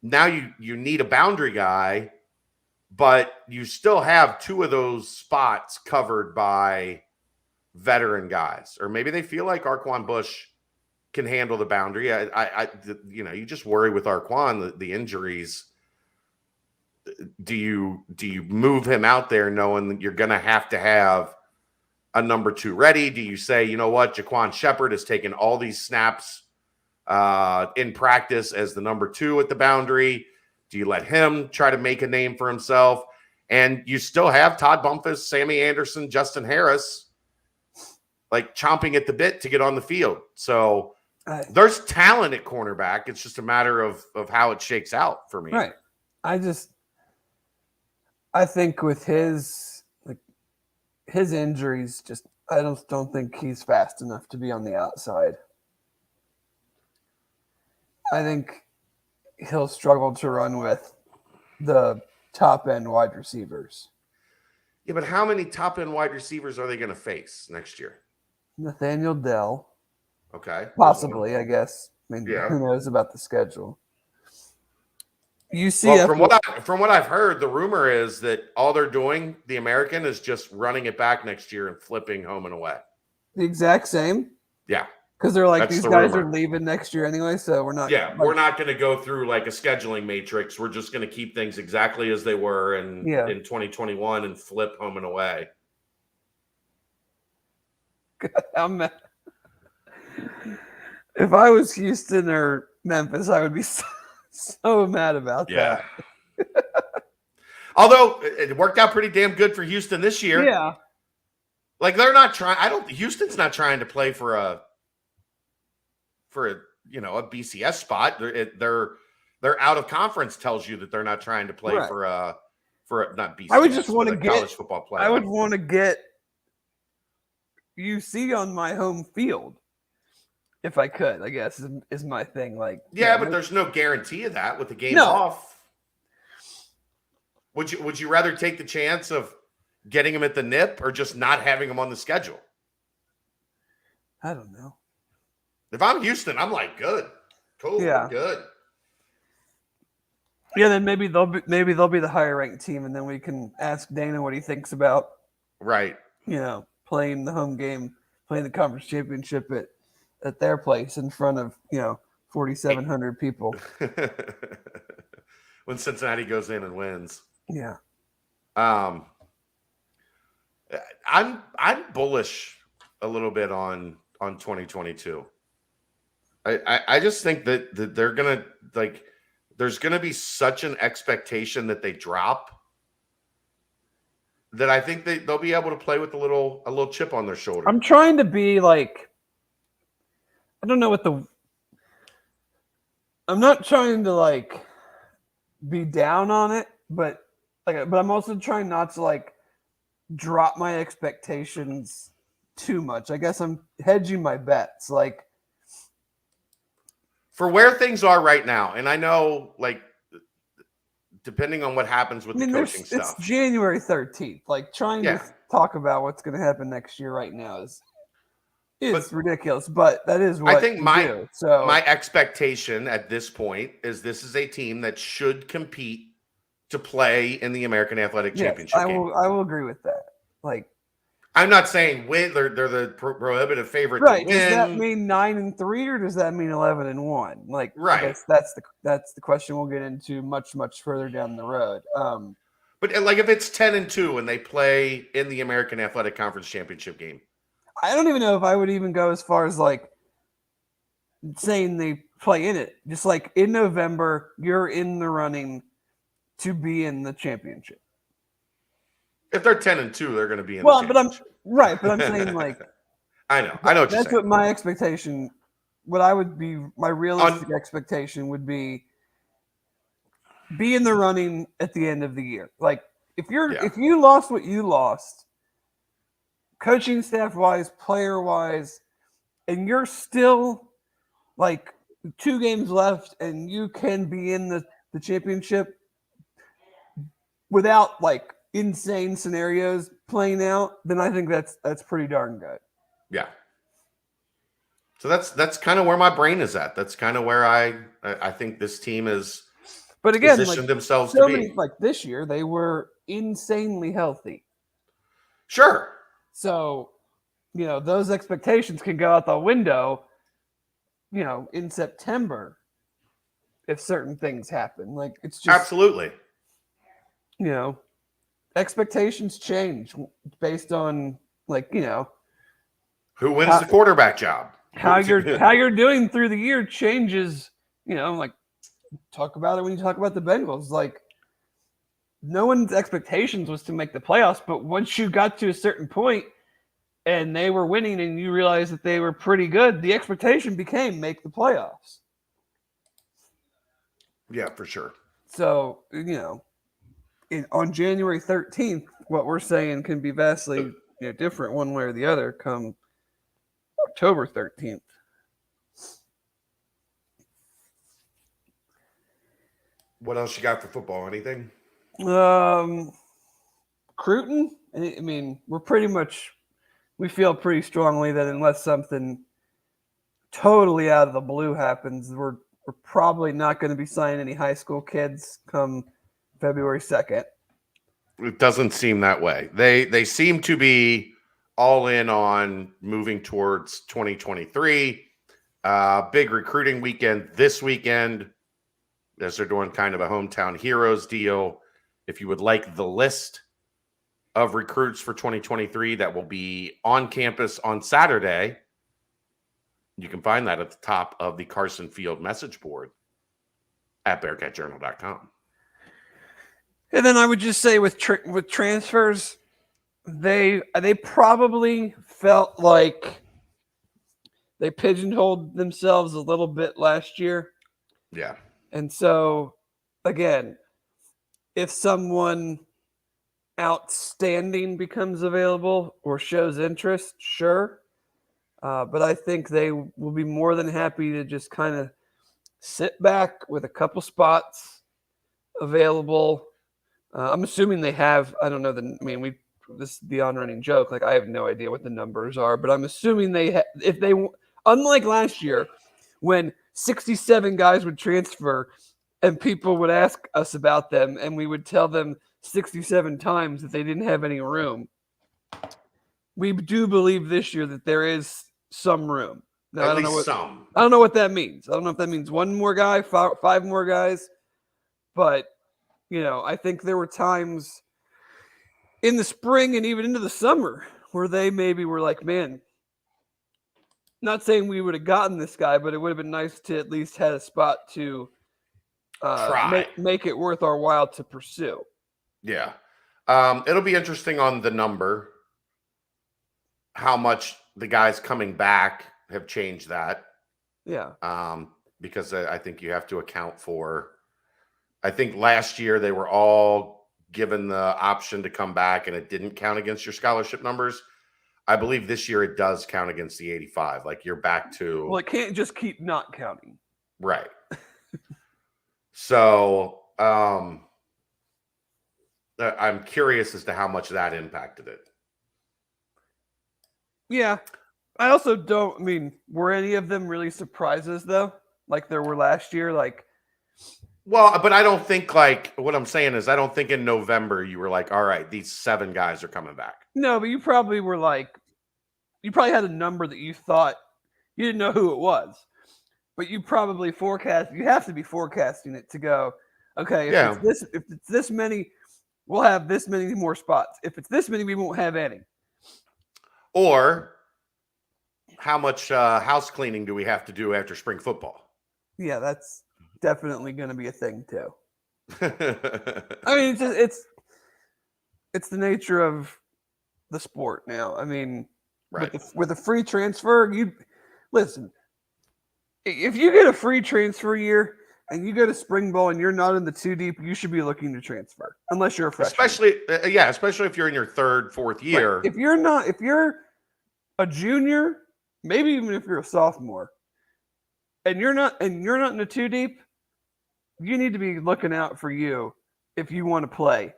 now you need a boundary guy, but you still have 2 of those spots covered by veteran guys. Or maybe they feel like Arquan Bush can handle the boundary. You just worry with Arquan, the injuries. Do you move him out there knowing that you're going to have a number 2 ready? Do you say, you know what, Jaquan Shepard has taken all these snaps in practice as the number 2 at the boundary? Do you let him try to make a name for himself? And you still have Todd Bumpus, Sammy Anderson, Justin Harris, like chomping at the bit to get on the field. So there's talent at cornerback. It's just a matter of how it shakes out for me. Right. I think with his injuries, I don't think he's fast enough to be on the outside. I think he'll struggle to run with the top end wide receivers. Yeah, but how many top end wide receivers are they going to face next year? Nathaniel Dell. Okay. Possibly, I guess. I mean, Yeah. Who knows about the schedule? From what I've heard, the rumor is that all they're doing, the American, is just running it back next year and flipping home and away. The exact same? Yeah. Because they're like, That's these the guys rumor. are leaving next year anyway, so we're not. Yeah, we're not going to go through like a scheduling matrix. We're just going to keep things exactly as they were in 2021 and flip home and away. If I was Houston or Memphis, I would be so mad about that. Although it worked out pretty damn good for Houston this year. Yeah. Like they're not trying. Houston's not trying to play for a BCS spot. They're out of conference tells you that they're not trying to play for not BCS. I would just want to get college football play. I would want to get UC on my home field if I could. I guess is my thing. Like, but there's no guarantee of that with the game off. Would you rather take the chance of getting him at the nip or just not having him on the schedule? I don't know. If I'm Houston, I'm like, good, cool, good. Yeah, then maybe they'll be the higher ranked team, and then we can ask Dana what he thinks about playing the home game, playing the conference championship at their place in front of 4,700 people. When Cincinnati goes in and wins. Yeah. I'm bullish a little bit on 2022. I just think that they're gonna like there's gonna be such an expectation that they drop that I think they'll be able to play with a little chip on their shoulder. I'm trying to be like, I don't know what I'm not trying to like be down on it, but I'm also trying not to like drop my expectations too much. I guess I'm hedging my bets. Like, for where things are right now, and I know, like, depending on what happens with the coaching stuff. It's January 13th. Like, trying to talk about what's going to happen next year right now is ridiculous, but that is what I think my my expectation at this point is this is a team that should compete to play in the American Athletic Championship game. I will agree with that. Like, I'm not saying win. They're the prohibitive favorite right. to win. Does that mean 9-3 or does that mean 11-1? Like, right. I guess that's the question we'll get into much further down the road. But like if it's 10-2 and they play in the American Athletic Conference Championship game, I don't even know if I would even go as far as like saying they play in it. Just like in November, you're in the running to be in the championship. If they're 10-2, they're going to be in. Well, the but I'm saying like I know what you're saying. That's what my expectation. What I would be my realistic expectation would be in the running at the end of the year. Like if you lost what you lost, coaching staff wise, player wise, and you're still like 2 games left, and you can be in the championship without like insane scenarios playing out, then I think that's pretty darn good. Yeah. So that's kind of where my brain is at. That's kind of where I think this team is. But again, positioned themselves so to be. many, like this year, they were insanely healthy. Sure. So, those expectations can go out the window, in September if certain things happen. Like it's just absolutely. Expectations change based on who wins the quarterback job. How you're doing through the year changes, like talk about it when you talk about the Bengals. Like no one's expectations was to make the playoffs, but once you got to a certain point and they were winning and you realized that they were pretty good, the expectation became make the playoffs. Yeah, for sure. So, on January 13th, what we're saying can be vastly different one way or the other come October 13th. What else you got for football? Anything? Cruton. I mean, we feel pretty strongly that unless something totally out of the blue happens, we're probably not going to be signing any high school kids come February 2nd. It doesn't seem that way. They seem to be all in on moving towards 2023. Big recruiting weekend this weekend, as they're doing kind of a hometown heroes deal. If you would like the list of recruits for 2023 that will be on campus on Saturday, you can find that at the top of the Carson Field message board at BearcatJournal.com. And then I would just say with transfers, they probably felt like they pigeonholed themselves a little bit last year. Yeah. And so, again, if someone outstanding becomes available or shows interest, sure. But I think they will be more than happy to just kind of sit back with a couple spots available. I'm assuming they have, I don't know, this is the on-running joke. Like, I have no idea what the numbers are, but I'm assuming unlike last year when 67 guys would transfer and people would ask us about them and we would tell them 67 times that they didn't have any room. We do believe this year that there is some room. Now, At least some. I don't know what that means. I don't know if that means one more guy, five more guys, but I think there were times in the spring and even into the summer, where they maybe were like, man, not saying we would have gotten this guy, but it would have been nice to at least have a spot to Try. make it worth our while to pursue. Yeah. It'll be interesting on the number, how much the guys coming back have changed that. Yeah. Because I think you have to account for, I think last year they were all given the option to come back and it didn't count against your scholarship numbers. I believe this year it does count against the 85. Like you're back to. Well, it can't just keep not counting. Right. So I'm curious as to how much that impacted it. Yeah. I also don't, I mean, were any of them really surprises though? Like there were last year? Like, well, but I don't think like what I'm saying is I don't think in November you were like, all right, these 7 guys are coming back. no, but you probably were like, you probably had a number that you thought you didn't know who it was, but you probably you have to be forecasting it to go, okay, if it's this many, we'll have this many more spots. If it's this many, we won't have any. Or how much house cleaning do we have to do after spring football? Yeah, that's definitely going to be a thing too. I mean, it's the nature of the sport now. I mean, right. with a free transfer, you listen. If you get a free transfer year and you go to spring ball and you're not in the 2 deep, you should be looking to transfer unless you're a freshman. Especially if you're in your 3rd, 4th year. Right. If you're a junior, maybe even if you're a sophomore, and you're not in the 2 deep, you need to be looking out for you if you want to play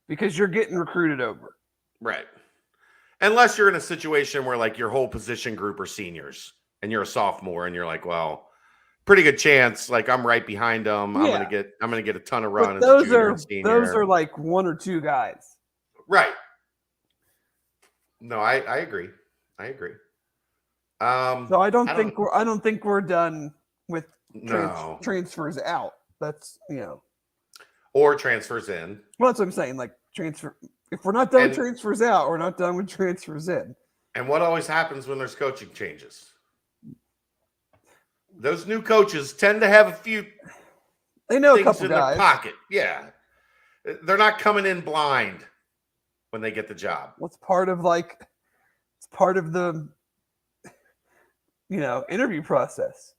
because you're getting recruited over. Right. Unless you're in a situation where like your whole position group are seniors and you're a sophomore and you're like, well, pretty good chance. Like I'm right behind them. Yeah. I'm gonna get a ton of run. But those are like 1 or 2 guys. Right. No, I agree. So I don't think we're done with transfers out. That's or transfers in. Well, that's what I'm saying. Like transfer. If we're not done with transfers out, we're not done with transfers in. And what always happens when there's coaching changes? Those new coaches tend to have a few. They know things a couple in guys. their pocket. Yeah, they're not coming in blind when they get the job. What's part of the interview process.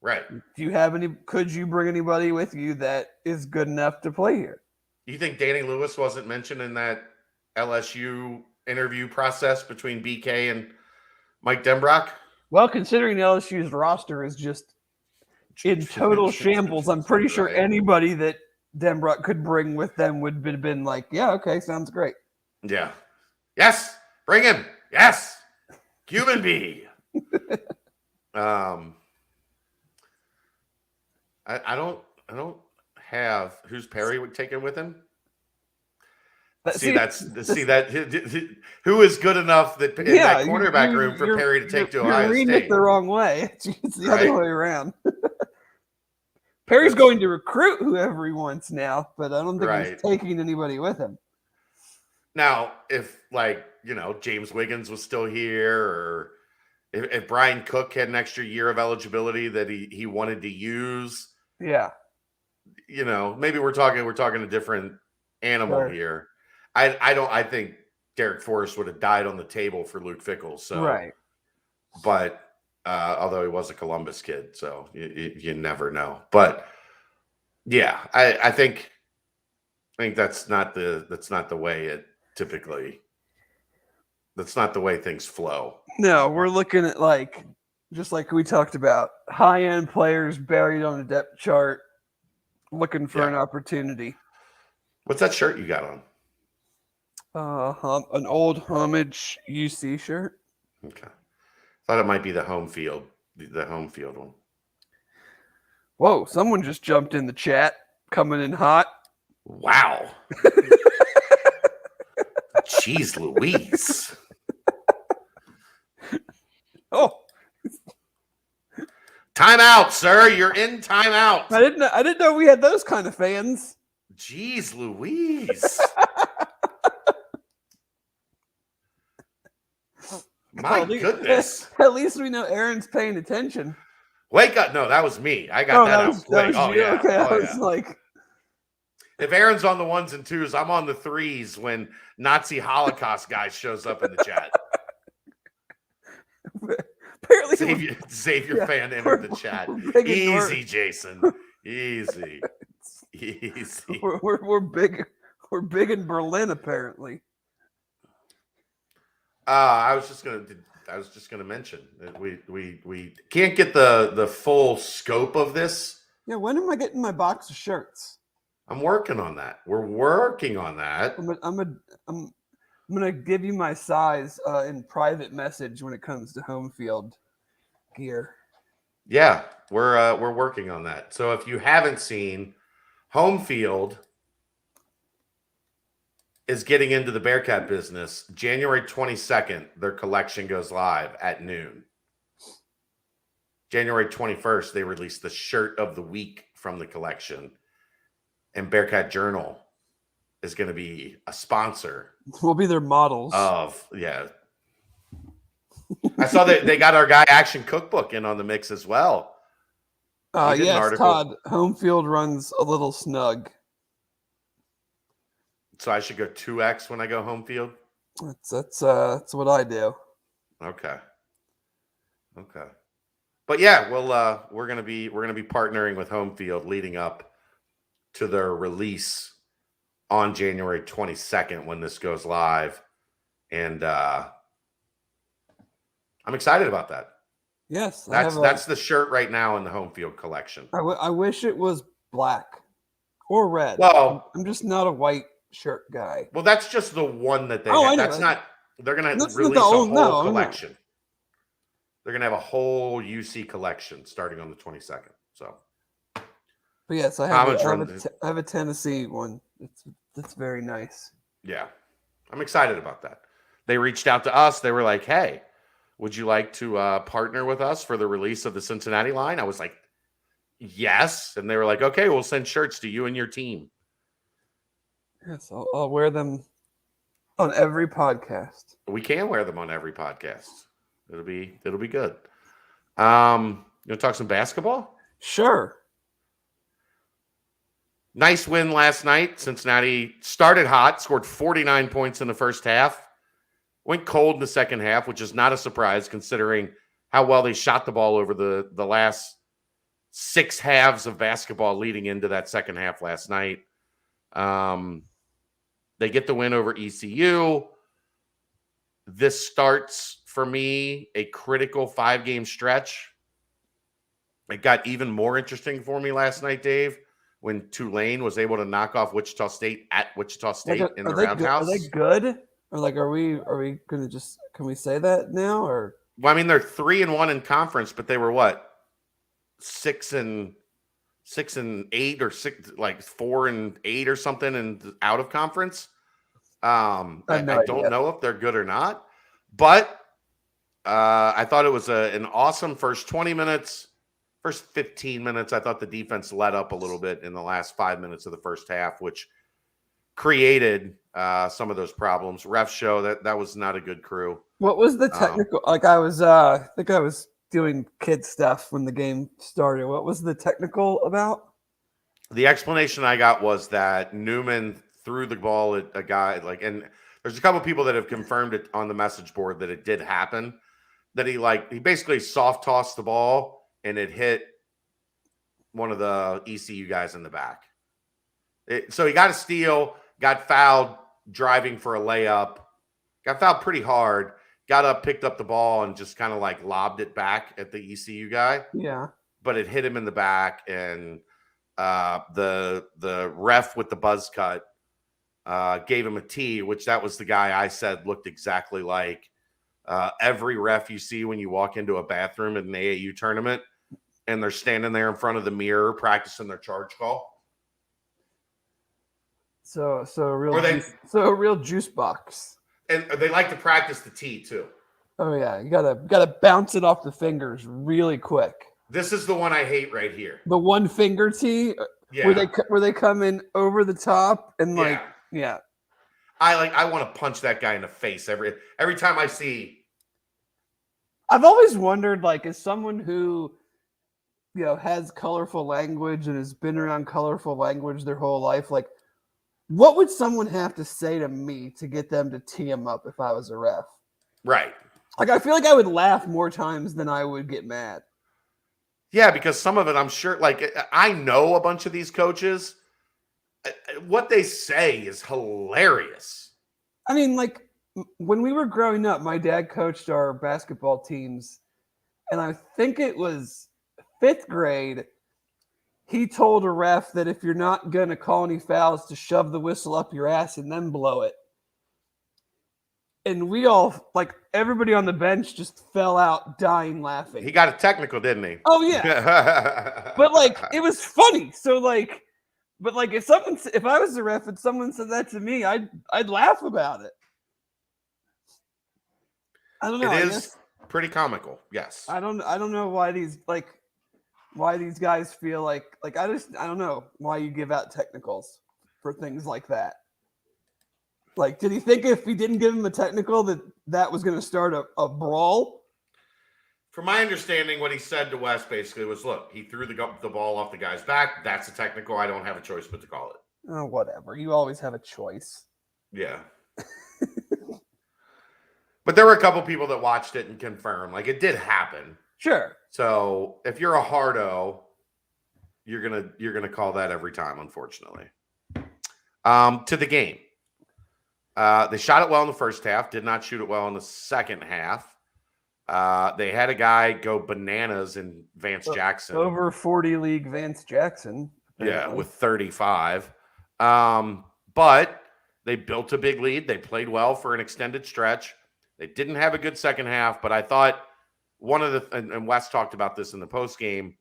Right. Could you bring anybody with you that is good enough to play here? You think Danny Lewis wasn't mentioned in that LSU interview process between BK and Mike Denbrock? Well, considering LSU's roster is just in total shambles, I'm pretty sure anybody that Denbrock could bring with them would have been like, yeah, okay, sounds great. Yeah. Yes, bring him. Yes. Cuban B. I don't have who's Perry taking with him. Who is good enough that in that quarterback room for Perry to take to Ohio State? You're reading it the wrong way. It's the other way around. Perry's going to recruit whoever he wants now, but I don't think he's taking anybody with him. Now, if James Wiggins was still here, or if Brian Cook had an extra year of eligibility that he wanted to use, maybe we're talking a different animal here. I think Derek Forrest would have died on the table for Luke Fickell. So but although he was a Columbus kid, so you never know. But yeah, I think that's not the way it typically. That's not the way things flow. No, we're looking at just like we talked about, high-end players buried on the depth chart, looking for an opportunity. What's that shirt you got on? An old Homage UC shirt. Okay. Thought it might be the home field one. Whoa, someone just jumped in the chat, coming in hot. Wow. Jeez Louise. Oh. Timeout, sir. You're in timeout. I didn't know we had those kind of fans. Jeez Louise. My goodness. At least we know Aaron's paying attention. Wake up. No, that was me. I got that out quick. That was you? Yeah. Okay, I was yeah. like... If Aaron's on the 1s and 2s, I'm on the 3s when Nazi Holocaust guy shows up in the chat. Apparently, Xavier fan entered the chat. Easy, Jason. Easy. Easy. We're big. We're big in Berlin, apparently. I was just gonna mention that we can't get the full scope of this. Yeah, when am I getting my box of shirts? I'm working on that. We're working on that. I'm gonna give you my size in private message when it comes to home field gear. Yeah, we're working on that. So if you haven't seen, Home Field is getting into the Bearcat business. January 22nd, their collection goes live at noon. January 21st, they release the shirt of the week from the collection. And Bearcat Journal is going to be a sponsor. We'll be their models. Yeah. I saw that they got our guy Action Cookbook in on the mix as well. Yes, Todd. Home Field runs a little snug. So I should go 2X when I go Home Field? That's what I do. Okay. But yeah, well, we're gonna be partnering with Home Field leading up to their release on January 22nd when this goes live. And I'm excited about that. Yes. That's the shirt right now in the Home Field collection. I wish it was black or red. Well, I'm just not a white shirt guy. Well, that's just the one that they have. That's not, they're going to release a whole collection. They're going to have a whole UC collection starting on the 22nd. So. But yes, I have a Tennessee one. It's very nice. Yeah, I'm excited about that. They reached out to us. They were like, "Hey, would you like to partner with us for the release of the Cincinnati line?" I was like, "Yes," and they were like, "Okay, we'll send shirts to you and your team." Yes, I'll wear them on every podcast. We can wear them on every podcast. It'll be good. You want to talk some basketball? Sure. Nice win last night. Cincinnati started hot, scored 49 points in the first half, went cold in the second half, which is not a surprise considering how well they shot the ball over the last 6 halves of basketball leading into that second half last night. They get the win over ECU. This starts, for me, a critical 5-game stretch. It got even more interesting for me last night, Dave, when Tulane was able to knock off Wichita State at Wichita State in the Roundhouse. Are they good? Or are we gonna can we say that now? Or well, I mean, they're 3-1 in conference, but they were what? 6-8 or 4-8 or something and out of conference. I don't know if they're good or not, but I thought it was an awesome first 20 minutes. First 15 minutes, I thought the defense let up a little bit in the last 5 minutes of the first half, which created some of those problems. Ref show that was not a good crew. What was the technical? I think I was doing kid stuff when the game started. What was the technical about? The explanation I got was that Newman threw the ball at a guy, and there's a couple people that have confirmed it on the message board that it did happen. That he basically soft tossed the ball and it hit one of the ECU guys in the back. So he got a steal, got fouled driving for a layup, got fouled pretty hard, got up, picked up the ball, and just kind of lobbed it back at the ECU guy. Yeah. But it hit him in the back, and the ref with the buzz cut gave him a T, which that was the guy I said looked exactly like every ref you see when you walk into a bathroom at an AAU tournament and they're standing there in front of the mirror practicing their charge call. So a real juice box. And they like to practice the T too. Oh yeah, you gotta bounce it off the fingers really quick. This is the one I hate right here. The one finger T, where they come in over the top and yeah. I want to punch that guy in the face every time I see I've always wondered, like, as someone who, has colorful language and has been around colorful language their whole life, like, what would someone have to say to me to get them to tee him up if I was a ref? Right. Like, I feel like I would laugh more times than I would get mad. Yeah, because some of it, I'm sure, like, I know a bunch of these coaches. What they say is hilarious. I mean, like, when we were growing up, my dad coached our basketball teams, and I think it was 5th grade. He told a ref that if you're not going to call any fouls, to shove the whistle up your ass and then blow it. And we all, like, everybody on the bench just fell out dying laughing. He got a technical, didn't he? Oh, yeah. But, like, it was funny. So, like, but, like, if I was a ref and someone said that to me, I'd laugh about it. I don't know. It is pretty comical. Yes. I don't know why these guys feel like I don't know why you give out technicals for things like that. Like, did he think if he didn't give him a technical that was going to start a brawl? From my understanding, what he said to Wes basically was, look, he threw the ball off the guy's back. That's a technical. I don't have a choice but to call it. Oh, whatever. You always have a choice. Yeah. But there were a couple people that watched it and confirmed, like, it did happen. Sure. So if you're a hardo, you're gonna call that every time, unfortunately. To the game. They shot it well in the first half, did not shoot it well in the second half. They had a guy go bananas in Vance Jackson. Over 40 league Vance Jackson. Apparently. Yeah, with 35. But they built a big lead. They played well for an extended stretch. They didn't have a good second half, but I thought and Wes talked about this in the post game.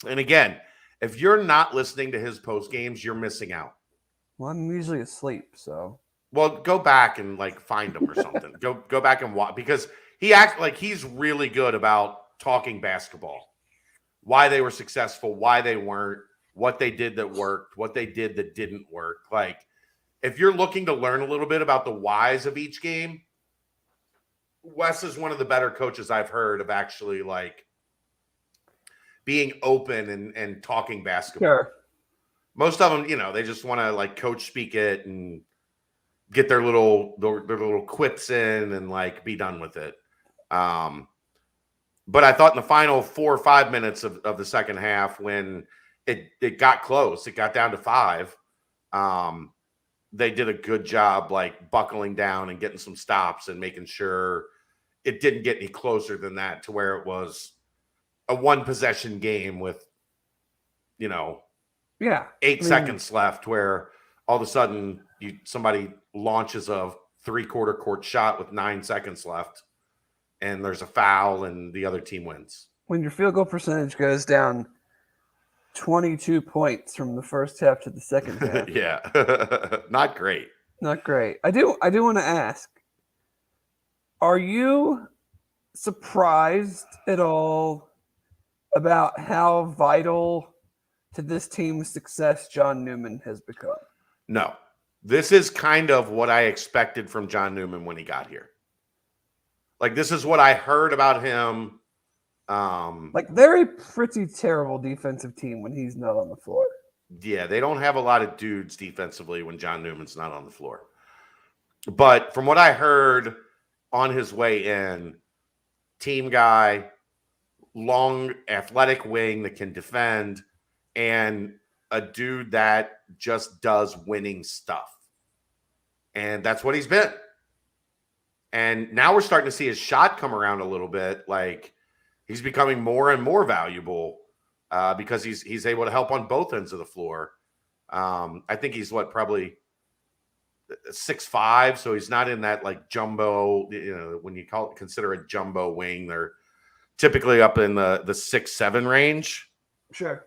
And again, if you're not listening to his post games, you're missing out. Well, I'm usually asleep, so. Well, go back and like find him or something. go back and watch, because he acts like he's really good about talking basketball. Why they were successful, why they weren't, what they did that worked, what they did that didn't work. Like, if you're looking to learn a little bit about the whys of each game, Wes is one of the better coaches I've heard of actually like being open and talking basketball. Sure. Most of them, they just want to like coach speak it and get their little quips in and like be done with it. But I thought in the final 4 or 5 minutes of the second half, when it got close, it got down to 5. They did a good job like buckling down and getting some stops and making sure it didn't get any closer than that, to where it was a 1-possession game with, 8 seconds left, where all of a sudden somebody launches a 3/4 court shot with 9 seconds left and there's a foul and the other team wins. When your field goal percentage goes down 22 points from the first half to the second half. Yeah. Not great. Not great. I do want to ask, are you surprised at all about how vital to this team's success John Newman has become? No. This is kind of what I expected from John Newman when he got here. Like, this is what I heard about him. Like, they're a pretty terrible defensive team when he's not on the floor. Yeah, they don't have a lot of dudes defensively when John Newman's not on the floor. But from what I heard on his way in, team guy, long athletic wing that can defend, and a dude that just does winning stuff. And that's what he's been. And now we're starting to see his shot come around a little bit. Like, he's becoming more and more valuable because he's able to help on both ends of the floor. I think he's probably 6'5", so he's not in that like jumbo. When you consider a jumbo wing, they're typically up in the 6'7" range. Sure.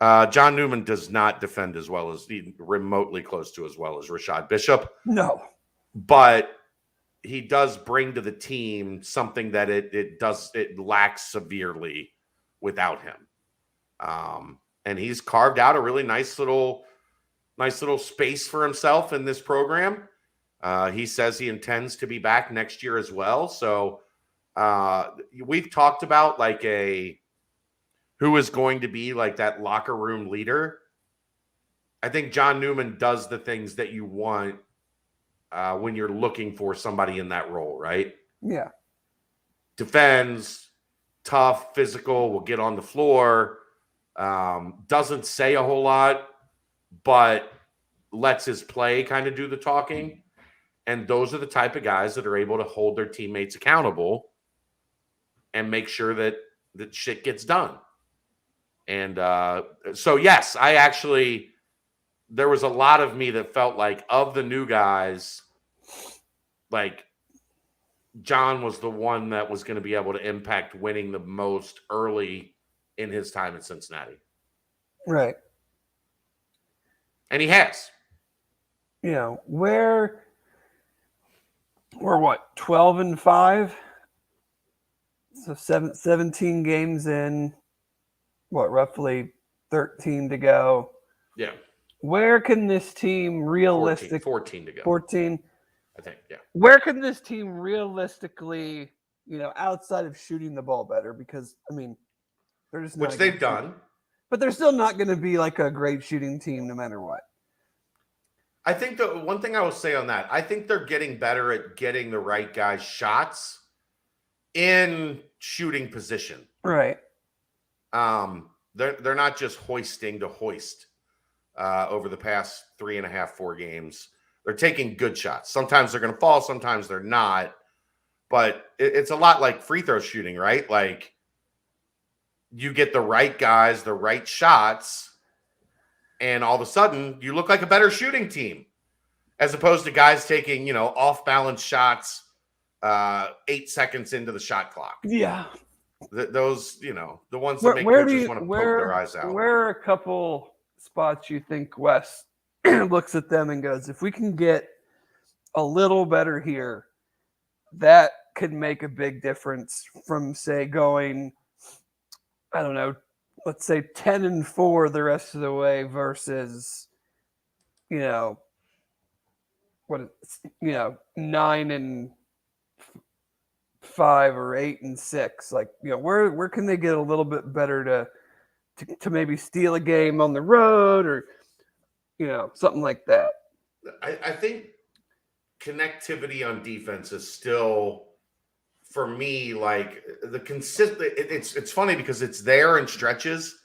John Newman does not defend as well as remotely close to as well as Rashad Bishop. No, but he does bring to the team something that it lacks severely without him. And he's carved out a really nice little space for himself in this program. He says he intends to be back next year as well. So We've talked about like who is going to be like that locker room leader. I think John Newman does the things that you want when you're looking for somebody in that role, right? Yeah. Defends, tough, physical, will get on the floor, doesn't say a whole lot, but lets his play kind of do the talking. And those are the type of guys that are able to hold their teammates accountable and make sure that shit gets done. And so, yes, there was a lot of me that felt like of the new guys, like John was the one that was going to be able to impact winning the most early in his time in Cincinnati. Right. And he has. You know, we're what, 12-5? So 17 games in, what, roughly 13 to go. Yeah. Where can this team 14 to go. 14? I think, yeah. Where can this team realistically, outside of shooting the ball better? Because, I mean, they're just not Which they've done. But they're still not going to be like a great shooting team no matter what. I think the one thing I will say on that, I think they're getting better at getting the right guys shots in shooting position. Right. They're not just hoisting to hoist over the past 3.5, 4 games. They're taking good shots. Sometimes they're going to fall, sometimes they're not. But it's a lot like free throw shooting, right? Like you get the right guys, the right shots, and all of a sudden you look like a better shooting team as opposed to guys taking, off-balance shots 8 seconds into the shot clock. Yeah. Those, the ones that make coaches want to poke their eyes out. Where are a couple spots you think Wes looks at them and goes, if we can get a little better here, that could make a big difference from, say, going, I don't know, let's say 10-4 the rest of the way versus, 9-5 or 8-6. Like, where can they get a little bit better to maybe steal a game on the road or, something like that? I think connectivity on defense is still, for me, like the consistent. It's funny because it's there in stretches,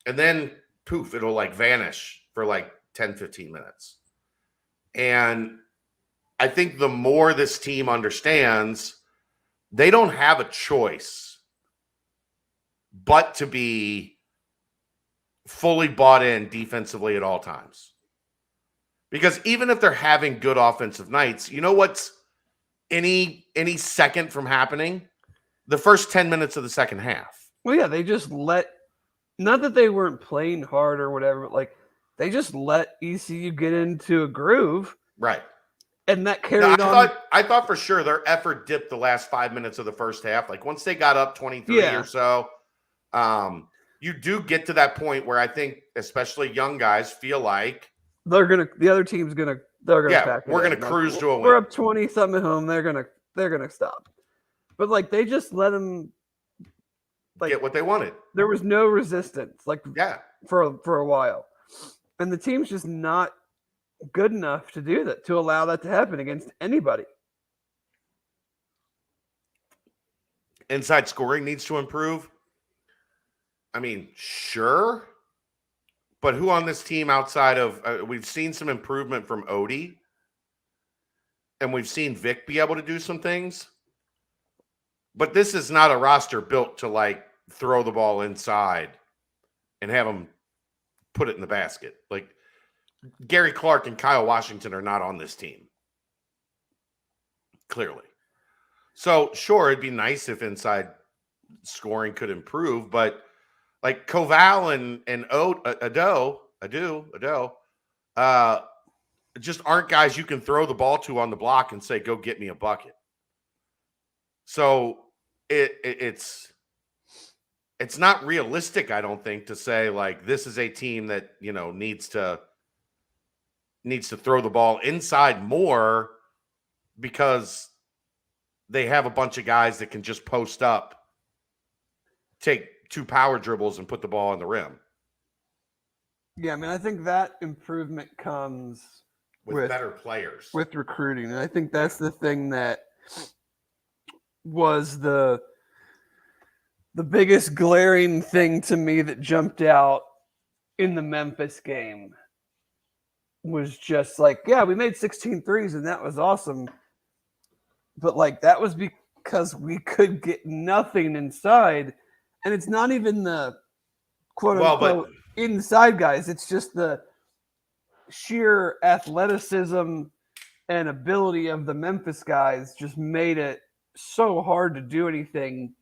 and then poof, it'll like vanish for like 10, 15 minutes. And I think the more this team understands, they don't have a choice but to be fully bought in defensively at all times. Because even if they're having good offensive nights, you know what's any second from happening? The first 10 minutes of the second half. Well, yeah, they just not that they weren't playing hard or whatever, but like they just let ECU get into a groove. Right. And that carried on. I thought for sure their effort dipped the last 5 minutes of the first half. Like once they got up 23 or so, you do get to that point where I think especially young guys feel like the other team's gonna pack it we're gonna in. cruise to a win. We're up 20-something at home. They're gonna stop. But like they just let them get what they wanted. There was no resistance, for a while, and the team's just not good enough to do that, to allow that to happen against anybody. Inside scoring needs to improve. I mean, sure. But who on this team outside of we've seen some improvement from Odie, and we've seen Vic be able to do some things. But this is not a roster built to like throw the ball inside and have them put it in the basket. Like Gary Clark and Kyle Washington are not on this team. Clearly. So sure, it'd be nice if inside scoring could improve, but like Koval and Ado, just aren't guys you can throw the ball to on the block and say, go get me a bucket. So it's not realistic, I don't think, to say like this is a team that, needs to throw the ball inside more because they have a bunch of guys that can just post up, take 2 power dribbles, and put the ball in the rim. Yeah, I mean, I think that improvement comes With better players. with recruiting. And I think that's the thing that was the biggest glaring thing to me that jumped out in the Memphis game was just like, yeah, we made 16 threes and that was awesome. But like that was because we could get nothing inside. And it's not even the quote unquote inside guys. It's just the sheer athleticism and ability of the Memphis guys just made it so hard to do anything,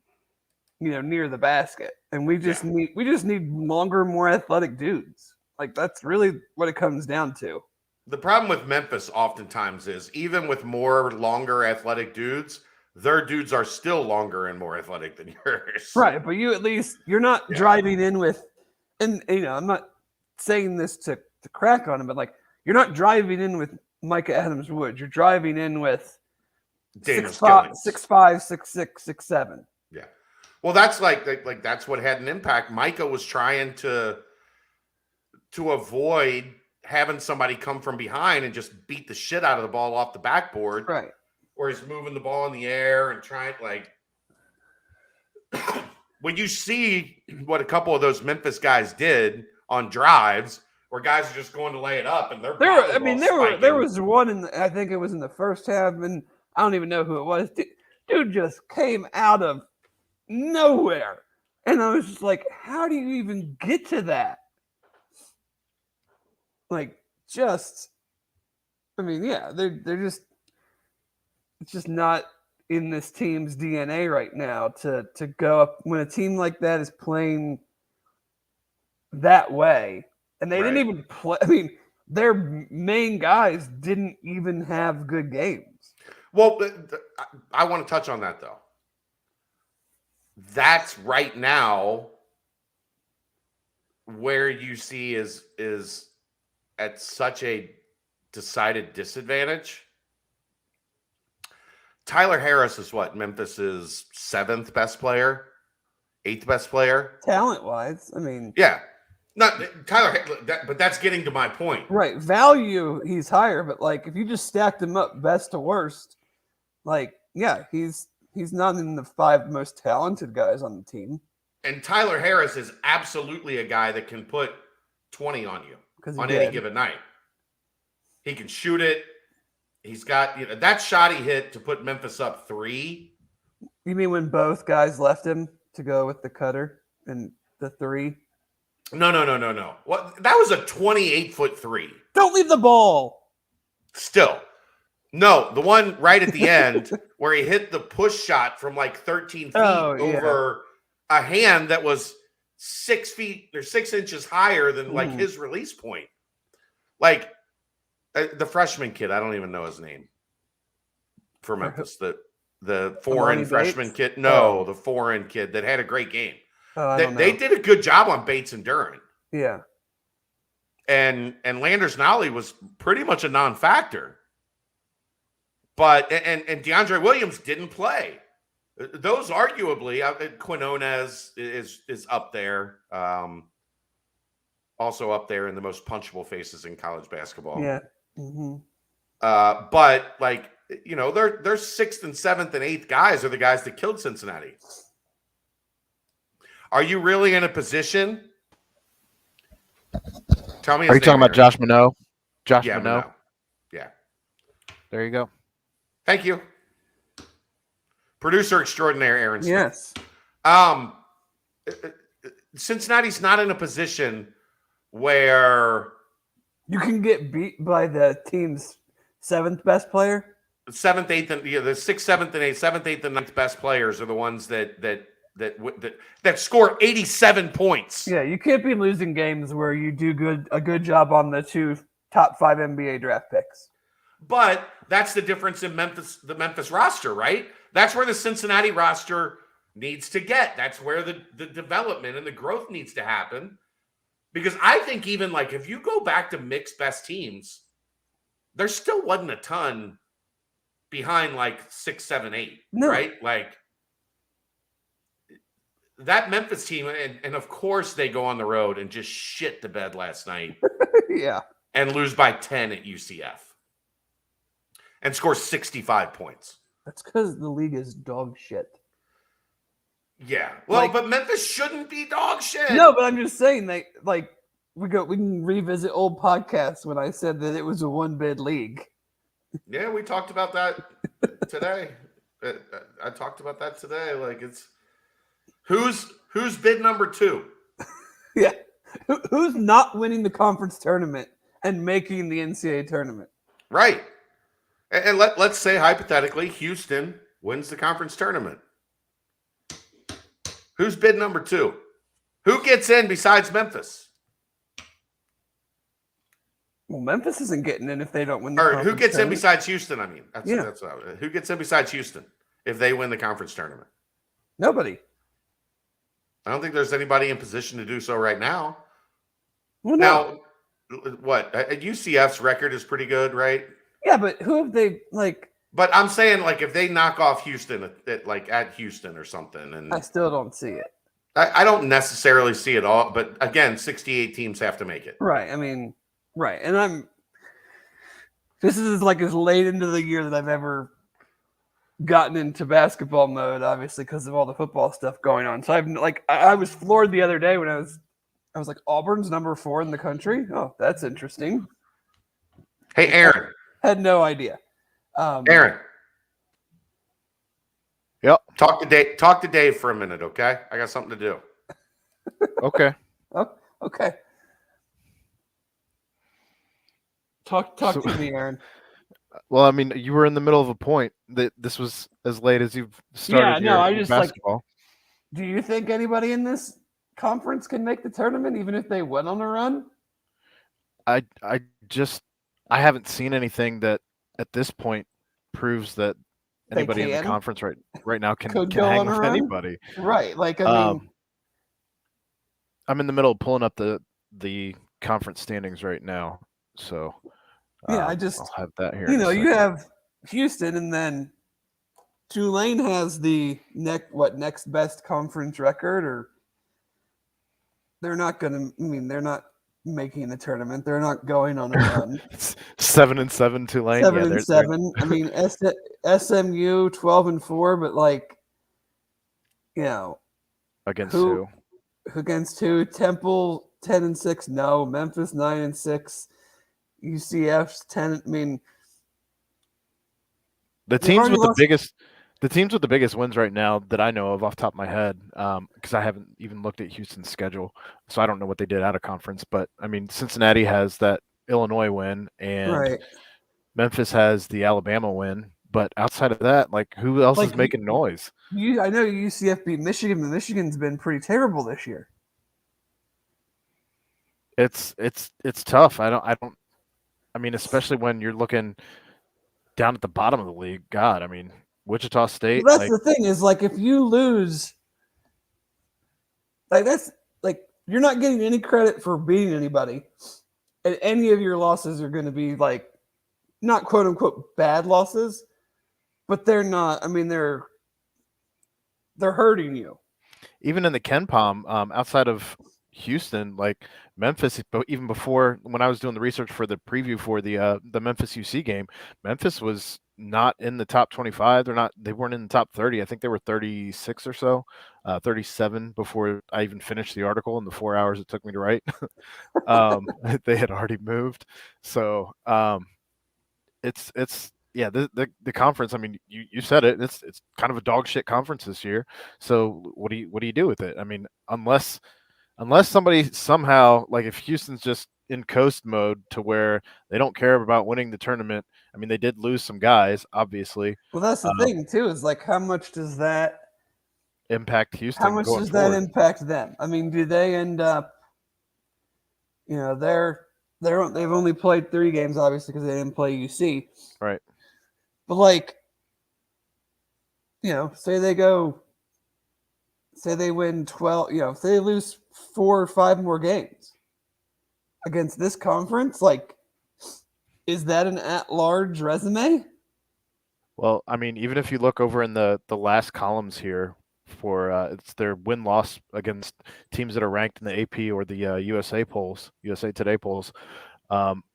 near the basket. And we just need longer, more athletic dudes. Like that's really what it comes down to. The problem with Memphis oftentimes is even with more longer athletic dudes, their dudes are still longer and more athletic than yours. Right, but you're not driving in with, and I'm not saying this to crack on him, but like you're not driving in with Micah Adams Wood. You're driving in with 6'5", 6'6", 6'7". Yeah. Well, that's like that's what had an impact. Micah was trying to avoid having somebody come from behind and just beat the shit out of the ball off the backboard. Right. Or he's moving the ball in the air and trying when you see what a couple of those Memphis guys did on drives where guys are just going to lay it up and there was one I think it was in the first half, and I don't even know who it was. Dude just came out of nowhere. And I was just like, how do you even get to that? Like, they're just, it's just not in this team's DNA right now to go up when a team like that is playing that way. And they didn't even play. I mean, their main guys didn't even have good games. Well, I want to touch on that, though. That's right now where you see is at such a decided disadvantage. Tyler Harris is what? Memphis's 7th best player, 8th best player? Talent-wise, I mean. Yeah. Not Tyler, but that's getting to my point. Right. Value, he's higher, but like if you just stacked him up best to worst, like, yeah, he's not in the 5 most talented guys on the team. And Tyler Harris is absolutely a guy that can put 20 on you on any given night. He can shoot it. He's got that shot he hit to put Memphis up 3. You mean when both guys left him to go with the cutter and the 3? No. What? That was a 28-foot 3. Don't leave the ball. Still. No, the one right at the end where he hit the push shot from like 13 feet over a hand that was 6 feet or 6 inches higher than like his release point. Like the freshman kid, I don't even know his name for Memphis. The foreign freshman kid. No, the foreign kid that had a great game. They did a good job on Bates and Duran. Yeah. And Landers Nolly was pretty much a non-factor. But and DeAndre Williams didn't play. Those arguably, Quinones is up there. Also up there in the most punchable faces in college basketball. Yeah. Mm-hmm. But like their 6th and 7th and 8th guys are the guys that killed Cincinnati. Are you really in a position? Tell me. Are you talking about Josh Minot? Josh Minot. Yeah. There you go. Thank you. Producer extraordinaire Aaron Smith. Yes. Cincinnati's not in a position where you can get beat by the team's 7th best player. 7th, 8th, and the 6th, 7th, and 8th, 7th, 8th, and 9th best players are the ones that score 87 points. Yeah, you can't be losing games where you do a good job on the 2 top 5 NBA draft picks. But that's the difference in the Memphis roster, right? That's where the Cincinnati roster needs to get. That's where the development and the growth needs to happen. Because I think even like if you go back to mixed best teams, there still wasn't a ton behind like 6, 7, 8, No. right? Like that Memphis team, and of course they go on the road and just shit the bed last night Yeah. and lose by 10 at UCF and score 65 points. That's because the league is dog shit. Yeah. Well, Like- but Memphis shouldn't be dog shit. No, but I'm just saying we can revisit old podcasts when I said that it was a one bid league. Yeah, we talked about that today. I talked about that today. Like it's who's bid number 2? Yeah. Who's not winning the conference tournament and making the NCAA tournament? Right. And let's say hypothetically Houston wins the conference tournament. Who's bid number 2? Who gets in besides Memphis? Well, Memphis isn't getting in if they don't win the Or conference who gets in tournament. besides Houston? I mean, that's Yeah. who gets in besides Houston if they win the conference tournament? Nobody. I don't think there's anybody in position to do so right now. Well, no. Now, what? UCF's record is pretty good, right? Yeah, but who have they like? But I'm saying, like, if they knock off Houston at Houston or something, and I still don't see it. I don't necessarily see it all, but again, 68 teams have to make it. Right. I mean, right. And this is like as late into the year that I've ever gotten into basketball mode, obviously, because of all the football stuff going on. So I was floored the other day when I was like, Auburn's number 4 in the country. Oh, that's interesting. Hey, Aaron. Had no idea. Aaron. Yep. Talk to Dave for a minute, okay? I got something to do. Okay. Oh, okay. Talk So- to me, Aaron. Well, I mean, you were in the middle of a point that this was as late as you've started. Yeah, no, your I just, like- basketball. Do you think anybody in this conference can make the tournament, even if they went on a run? I haven't seen anything that at this point proves that They anybody in the can? conference right now can Could go hang on a with run? anybody. Right. Like, I mean, I'm in the middle of pulling up the conference standings right now, so Yeah, I'll have that here. you in a know, you second. have Houston, and then Tulane has the next best conference record, or they're not going to. I mean, they're not making the tournament. They're not going on a run. 7-7 Tulane. 7-7. I mean, SMU 12-4, but like, you know, Against who- who? against who? Temple 10-6. No, Memphis 9-6. UCF's 10. I mean, The They've teams already with the lost- biggest, the teams with the biggest wins right now that I know of off the top of my head, because I haven't even looked at Houston's schedule, so I don't know what they did out of conference. But I mean, Cincinnati has that Illinois win, and right. Memphis has the Alabama win. But outside of that, like, who else is Like, making noise? I know UCF beat Michigan, but Michigan's been pretty terrible this year. It's tough. I mean, especially when you're looking down at the bottom of the league. God, I mean, Wichita State. Well, that's like, the thing is, like, if you lose, like, that's like you're not getting any credit for beating anybody, and any of your losses are going to be like not quote unquote bad losses, but they're not. I mean, they're hurting you. even in the Ken Palm, outside of Houston, like Memphis, even before when I was doing the research for the preview for the Memphis UC game, Memphis was not in the top 25. They weren't in the top 30. I think they were 36 or so, 37 before I even finished the article in the 4 hours it took me to write. They had already moved. So it's yeah, the conference. I mean, you said it. It's kind of a dog shit conference this year. So what do you do with it? I mean, unless somebody somehow, like, if Houston's just in coast mode to where they don't care about winning the tournament. I mean, they did lose some guys, obviously. Well, that's the thing too. Is like, how much does that Impact Houston. How much going does forward. that impact them? I mean, do they end up? You know, they've only played 3 games, obviously, because they didn't play UC. Right. But like, you know, say they win 12. You know, if they lose 4 or 5 more games against this conference, like, is that an at-large resume? Well, I mean, even if you look over in the last columns here for it's their win-loss against teams that are ranked in the AP or the USA polls, USA Today polls.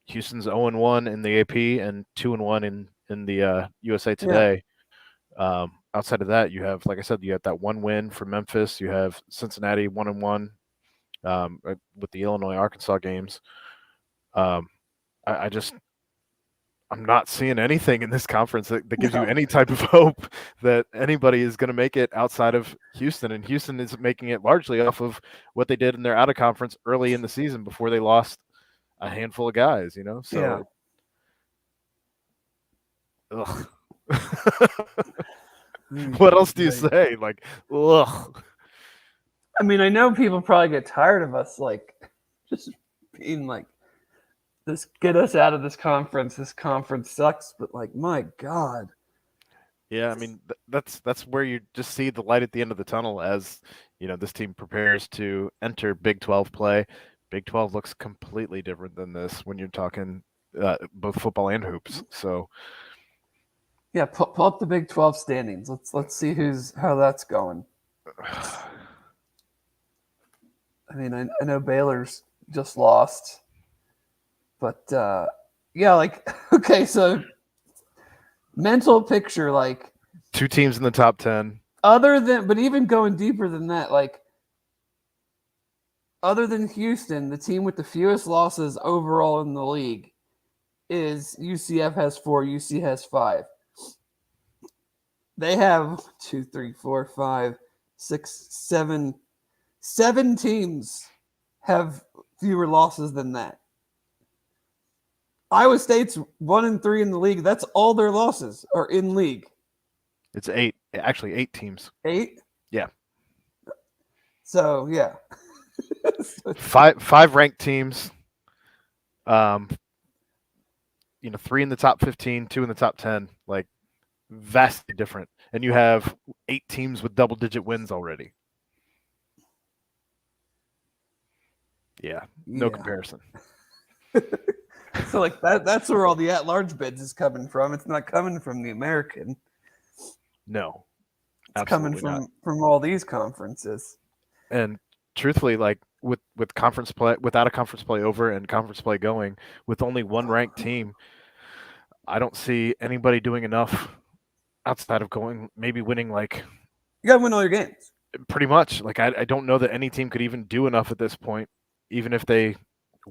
Houston's 0-1 in the AP and 2-1 in the USA Today. Outside of that, you have, like I said, you have that one win for Memphis. You have Cincinnati 1-1 with the Illinois Arkansas games. I'm not seeing anything in this conference that gives you any type of hope that anybody is going to make it outside of Houston. And Houston is making it largely off of what they did in their out of conference early in the season before they lost a handful of guys, So, ugh. What else do you say? Like, ugh. I mean, I know people probably get tired of us, like, just being like, this, get us out of this conference. This conference sucks, but like, my God. Yeah, I mean, that's where you just see the light at the end of the tunnel as, this team prepares to enter Big 12 play. Big 12 looks completely different than this when you're talking both football and hoops. So, yeah, pull up the Big 12 standings. Let's see how that's going. I mean, I know Baylor's just lost. But, like, okay, so mental picture, like. 2 teams in the top 10. But even going deeper than that, like, other than Houston, the team with the fewest losses overall in the league is UCF has 4, UC has 5. They have 2, 3, 4, 5, 6, 7. 7 teams have fewer losses than that. Iowa State's 1-3 in the league. That's all their losses are in league. It's 8. Actually, 8 teams. 8? Yeah. So, yeah. 5 ranked teams. 3 in the top 15, 2 in the top 10. Like, vastly different. And you have 8 teams with double-digit wins already. Yeah, no comparison. So, like, that's where all the at-large bids is coming from. It's not coming from the American. No. It's coming from all these conferences. And truthfully, like, with conference play, without a conference play over and conference play going, with only one ranked team, I don't see anybody doing enough outside of maybe winning, like. You got to win all your games. Pretty much. Like, I don't know that any team could even do enough at this point, even if they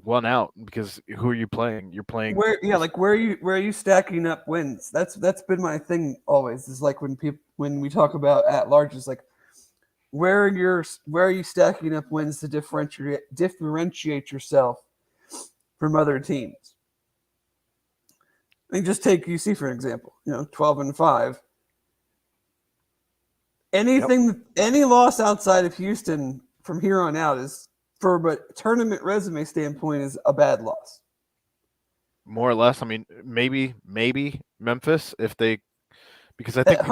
won out, because who are you playing? You're playing where are you stacking up wins? That's been my thing always. Is like when we talk about at large, is like where are you stacking up wins to differentiate yourself from other teams? I mean, just take UC for an example. 12-5. Any loss outside of Houston from here on out is, from a tournament resume standpoint, is a bad loss. More or less. I mean, maybe Memphis because I think I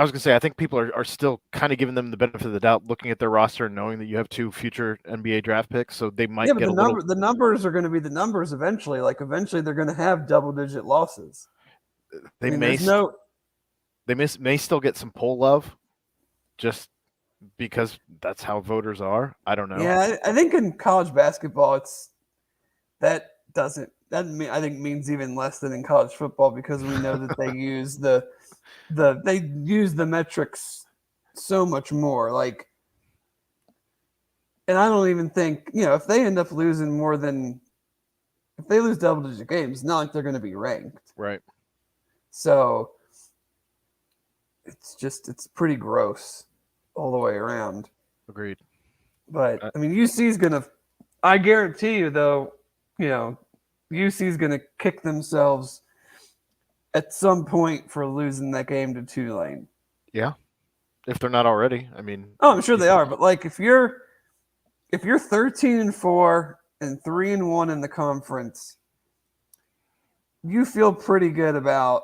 was gonna say I think people are still kind of giving them the benefit of the doubt, looking at their roster and knowing that you have 2 future NBA draft picks, so they might get the numbers are going to be the numbers eventually. Like, eventually they're going to have double-digit losses. They may still get some poll love, just because that's how voters are. I don't know. Yeah, I think in college basketball, I think means even less than in college football, because we know that they use the metrics so much more. Like, and I don't even think, if they end up losing if they lose double-digit games, it's not like they're going to be ranked. Right. So it's pretty gross all the way around. Agreed. But I mean, UC's gonna. I guarantee you, though, UC's gonna kick themselves at some point for losing that game to Tulane. Yeah, if they're not already. I mean, I'm sure they are. But like, if you're 13-4 and 3-1 in the conference, you feel pretty good about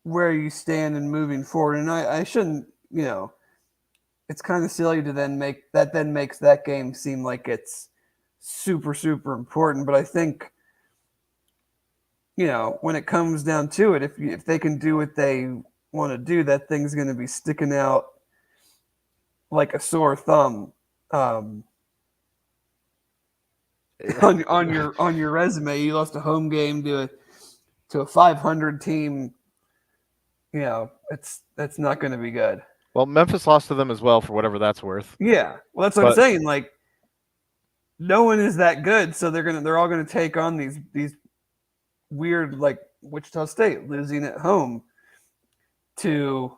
where you stand and moving forward. And I shouldn't, it's kind of silly to then makes that game seem like it's super, super important. But I think when it comes down to it, if they can do what they want to do, that thing's going to be sticking out like a sore thumb on your resume. You lost a home game to a 500 team. That's not going to be good. Well, Memphis lost to them as well, for whatever that's worth. Yeah, well, that's what I'm saying. Like, no one is that good, so they're all gonna take on these weird, like Wichita State losing at home to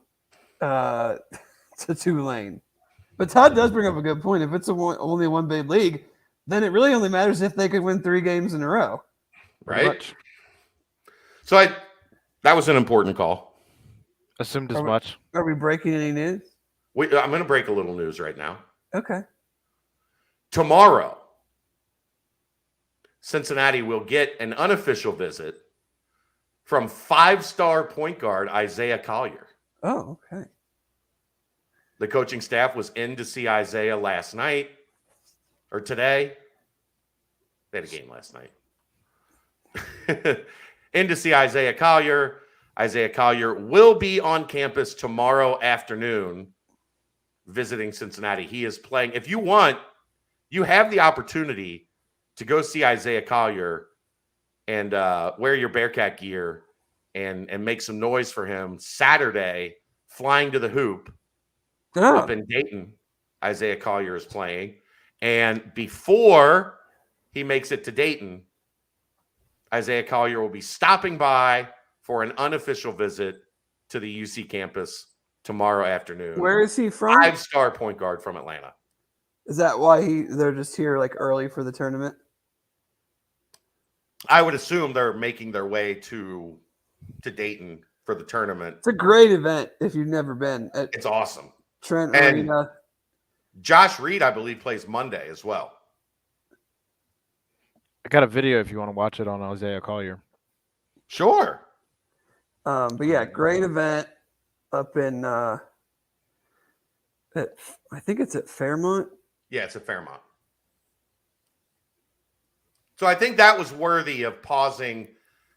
Tulane. But Todd does bring up a good point. If it's only a one big league, then it really only matters if they could win 3 games in a row. Right. So that was an important call. Assumed as much. Are we breaking any news? I'm going to break a little news right now. Okay. Tomorrow, Cincinnati will get an unofficial visit from 5-star point guard Isaiah Collier. Oh, okay. The coaching staff was in to see Isaiah last night or today. They had a game last night. In to see Isaiah Collier. Isaiah Collier will be on campus tomorrow afternoon visiting Cincinnati. He is playing. If you want, you have the opportunity to go see Isaiah Collier and wear your Bearcat gear and make some noise for him Saturday, flying to the hoop up in Dayton. Isaiah Collier is playing. And before he makes it to Dayton, Isaiah Collier will be stopping by for an unofficial visit to the UC campus tomorrow afternoon. Where is he from? 5-star point guard from Atlanta. Is that why they're just here like early for the tournament? I would assume they're making their way to Dayton for the tournament. It's a great event if you've never been. It's awesome. Trent And Arena. Josh Reed, I believe, plays Monday as well. I got a video if you want to watch it on Isaiah Collier. Sure. But yeah, great event up in I think it's at Fairmont. Yeah, it's at Fairmont. So I think that was worthy of pausing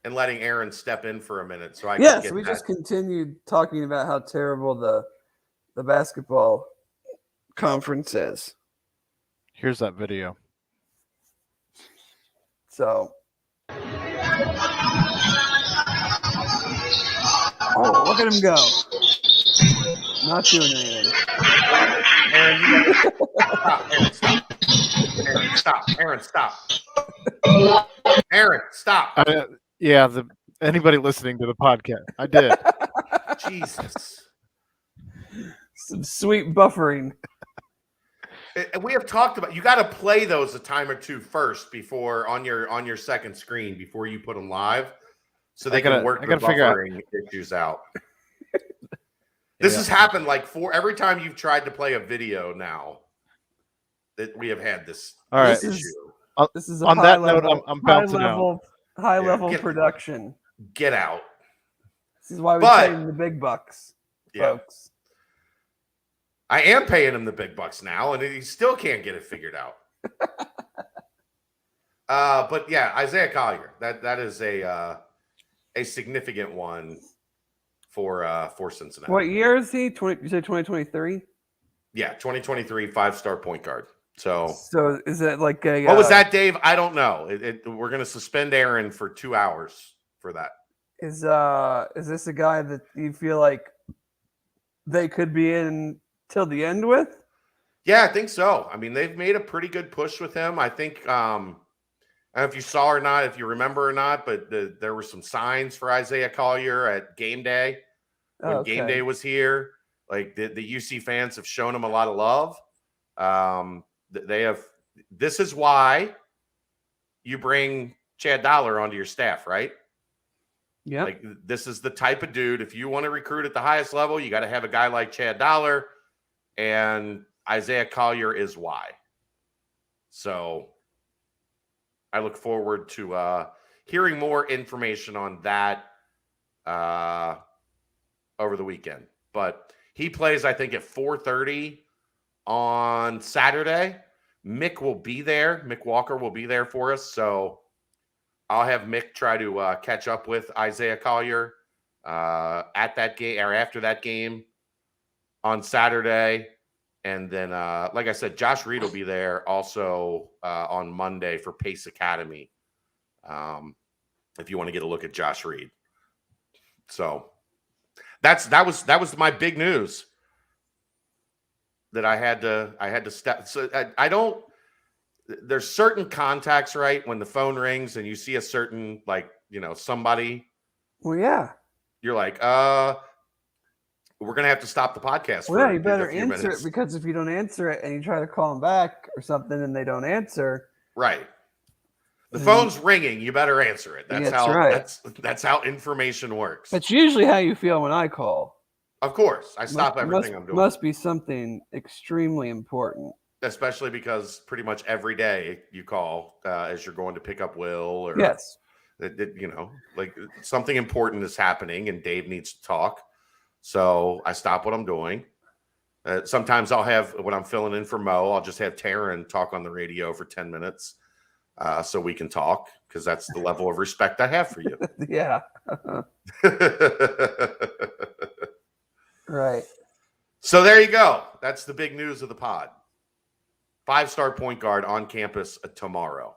and letting Aaron step in for a minute. So we just continued talking about how terrible the basketball conference is. Here's that video. So, oh, look at him go! Not doing anything. Aaron, stop! Aaron, stop! Aaron, stop! Yeah, anybody listening to the podcast, I did. Jesus. Some sweet buffering. We have talked about, you got to play those a time or two first before on your second screen before you put them live, so they can work the buffering issues out. This has happened like every time you've tried to play a video now that we have had this issue. This is on that note. I'm bouncing out. High level production. Get out. This is why we pay him the big bucks, folks. I am paying him the big bucks now, and he still can't get it figured out. But yeah, Isaiah Collier, that is a significant one for Cincinnati. What year is he? You said 2023? Yeah, 2023 5-star point guard. So is it like a what was that, Dave? I don't know. We're going to suspend Aaron for 2 hours for that. Is this a guy that you feel like they could be in till the end with? Yeah, I think so. I mean, they've made a pretty good push with him. I think I don't know if you saw or not, if you remember or not, but there were some signs for Isaiah Collier at game day when game day was here. Like the UC fans have shown him a lot of love. This is why you bring Chad Dollar onto your staff, right? Yeah. Like this is the type of dude. If you want to recruit at the highest level, you got to have a guy like Chad Dollar, and Isaiah Collier is why. So I look forward to hearing more information on that over the weekend. But he plays, I think, at 4:30 on Saturday. Mick will be there. Mick Walker will be there for us. So I'll have Mick try to catch up with Isaiah Collier at that game or after that game on Saturday. And then, like I said, Josh Reed will be there also on Monday for Pace Academy. If you want to get a look at Josh Reed. So that was my big news that I had to step. So I don't, there's certain contacts, right? When the phone rings and you see a certain, like, somebody. Well, yeah. You're like, we're going to have to stop the podcast. Well, for yeah, you better a few answer minutes. it, because if you don't answer it and you try to call them back or something and they don't answer. Right. The phone's ringing. You better answer it. That's right. That's how information works. That's usually how you feel when I call. Of course. I stop everything I'm doing. Must be something extremely important. Especially because pretty much every day you call as you're going to pick up Will or yes, like something important is happening and Dave needs to talk. So I stop what I'm doing. Sometimes I'll have, when I'm filling in for Mo, I'll just have Taryn talk on the radio for 10 minutes so we can talk, because that's the level of respect I have for you. Yeah. Right. So there you go. That's the big news of the pod. 5-star point guard on campus tomorrow.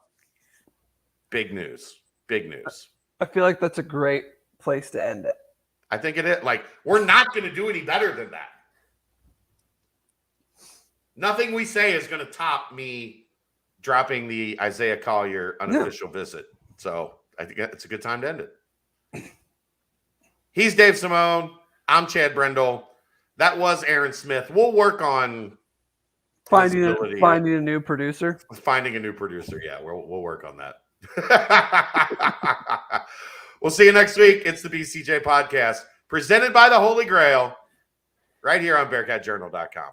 Big news. Big news. I feel like that's a great place to end it. I think it is. Like, we're not going to do any better than that. Nothing we say is going to top me dropping the Isaiah Collier unofficial visit. So I think it's a good time to end it. He's Dave Simone. I'm Chad Brendel. That was Aaron Smith. We'll work on finding a new producer. Finding a new producer. Yeah, we'll work on that. We'll see you next week. It's the BCJ podcast presented by the Holy Grail right here on BearcatJournal.com.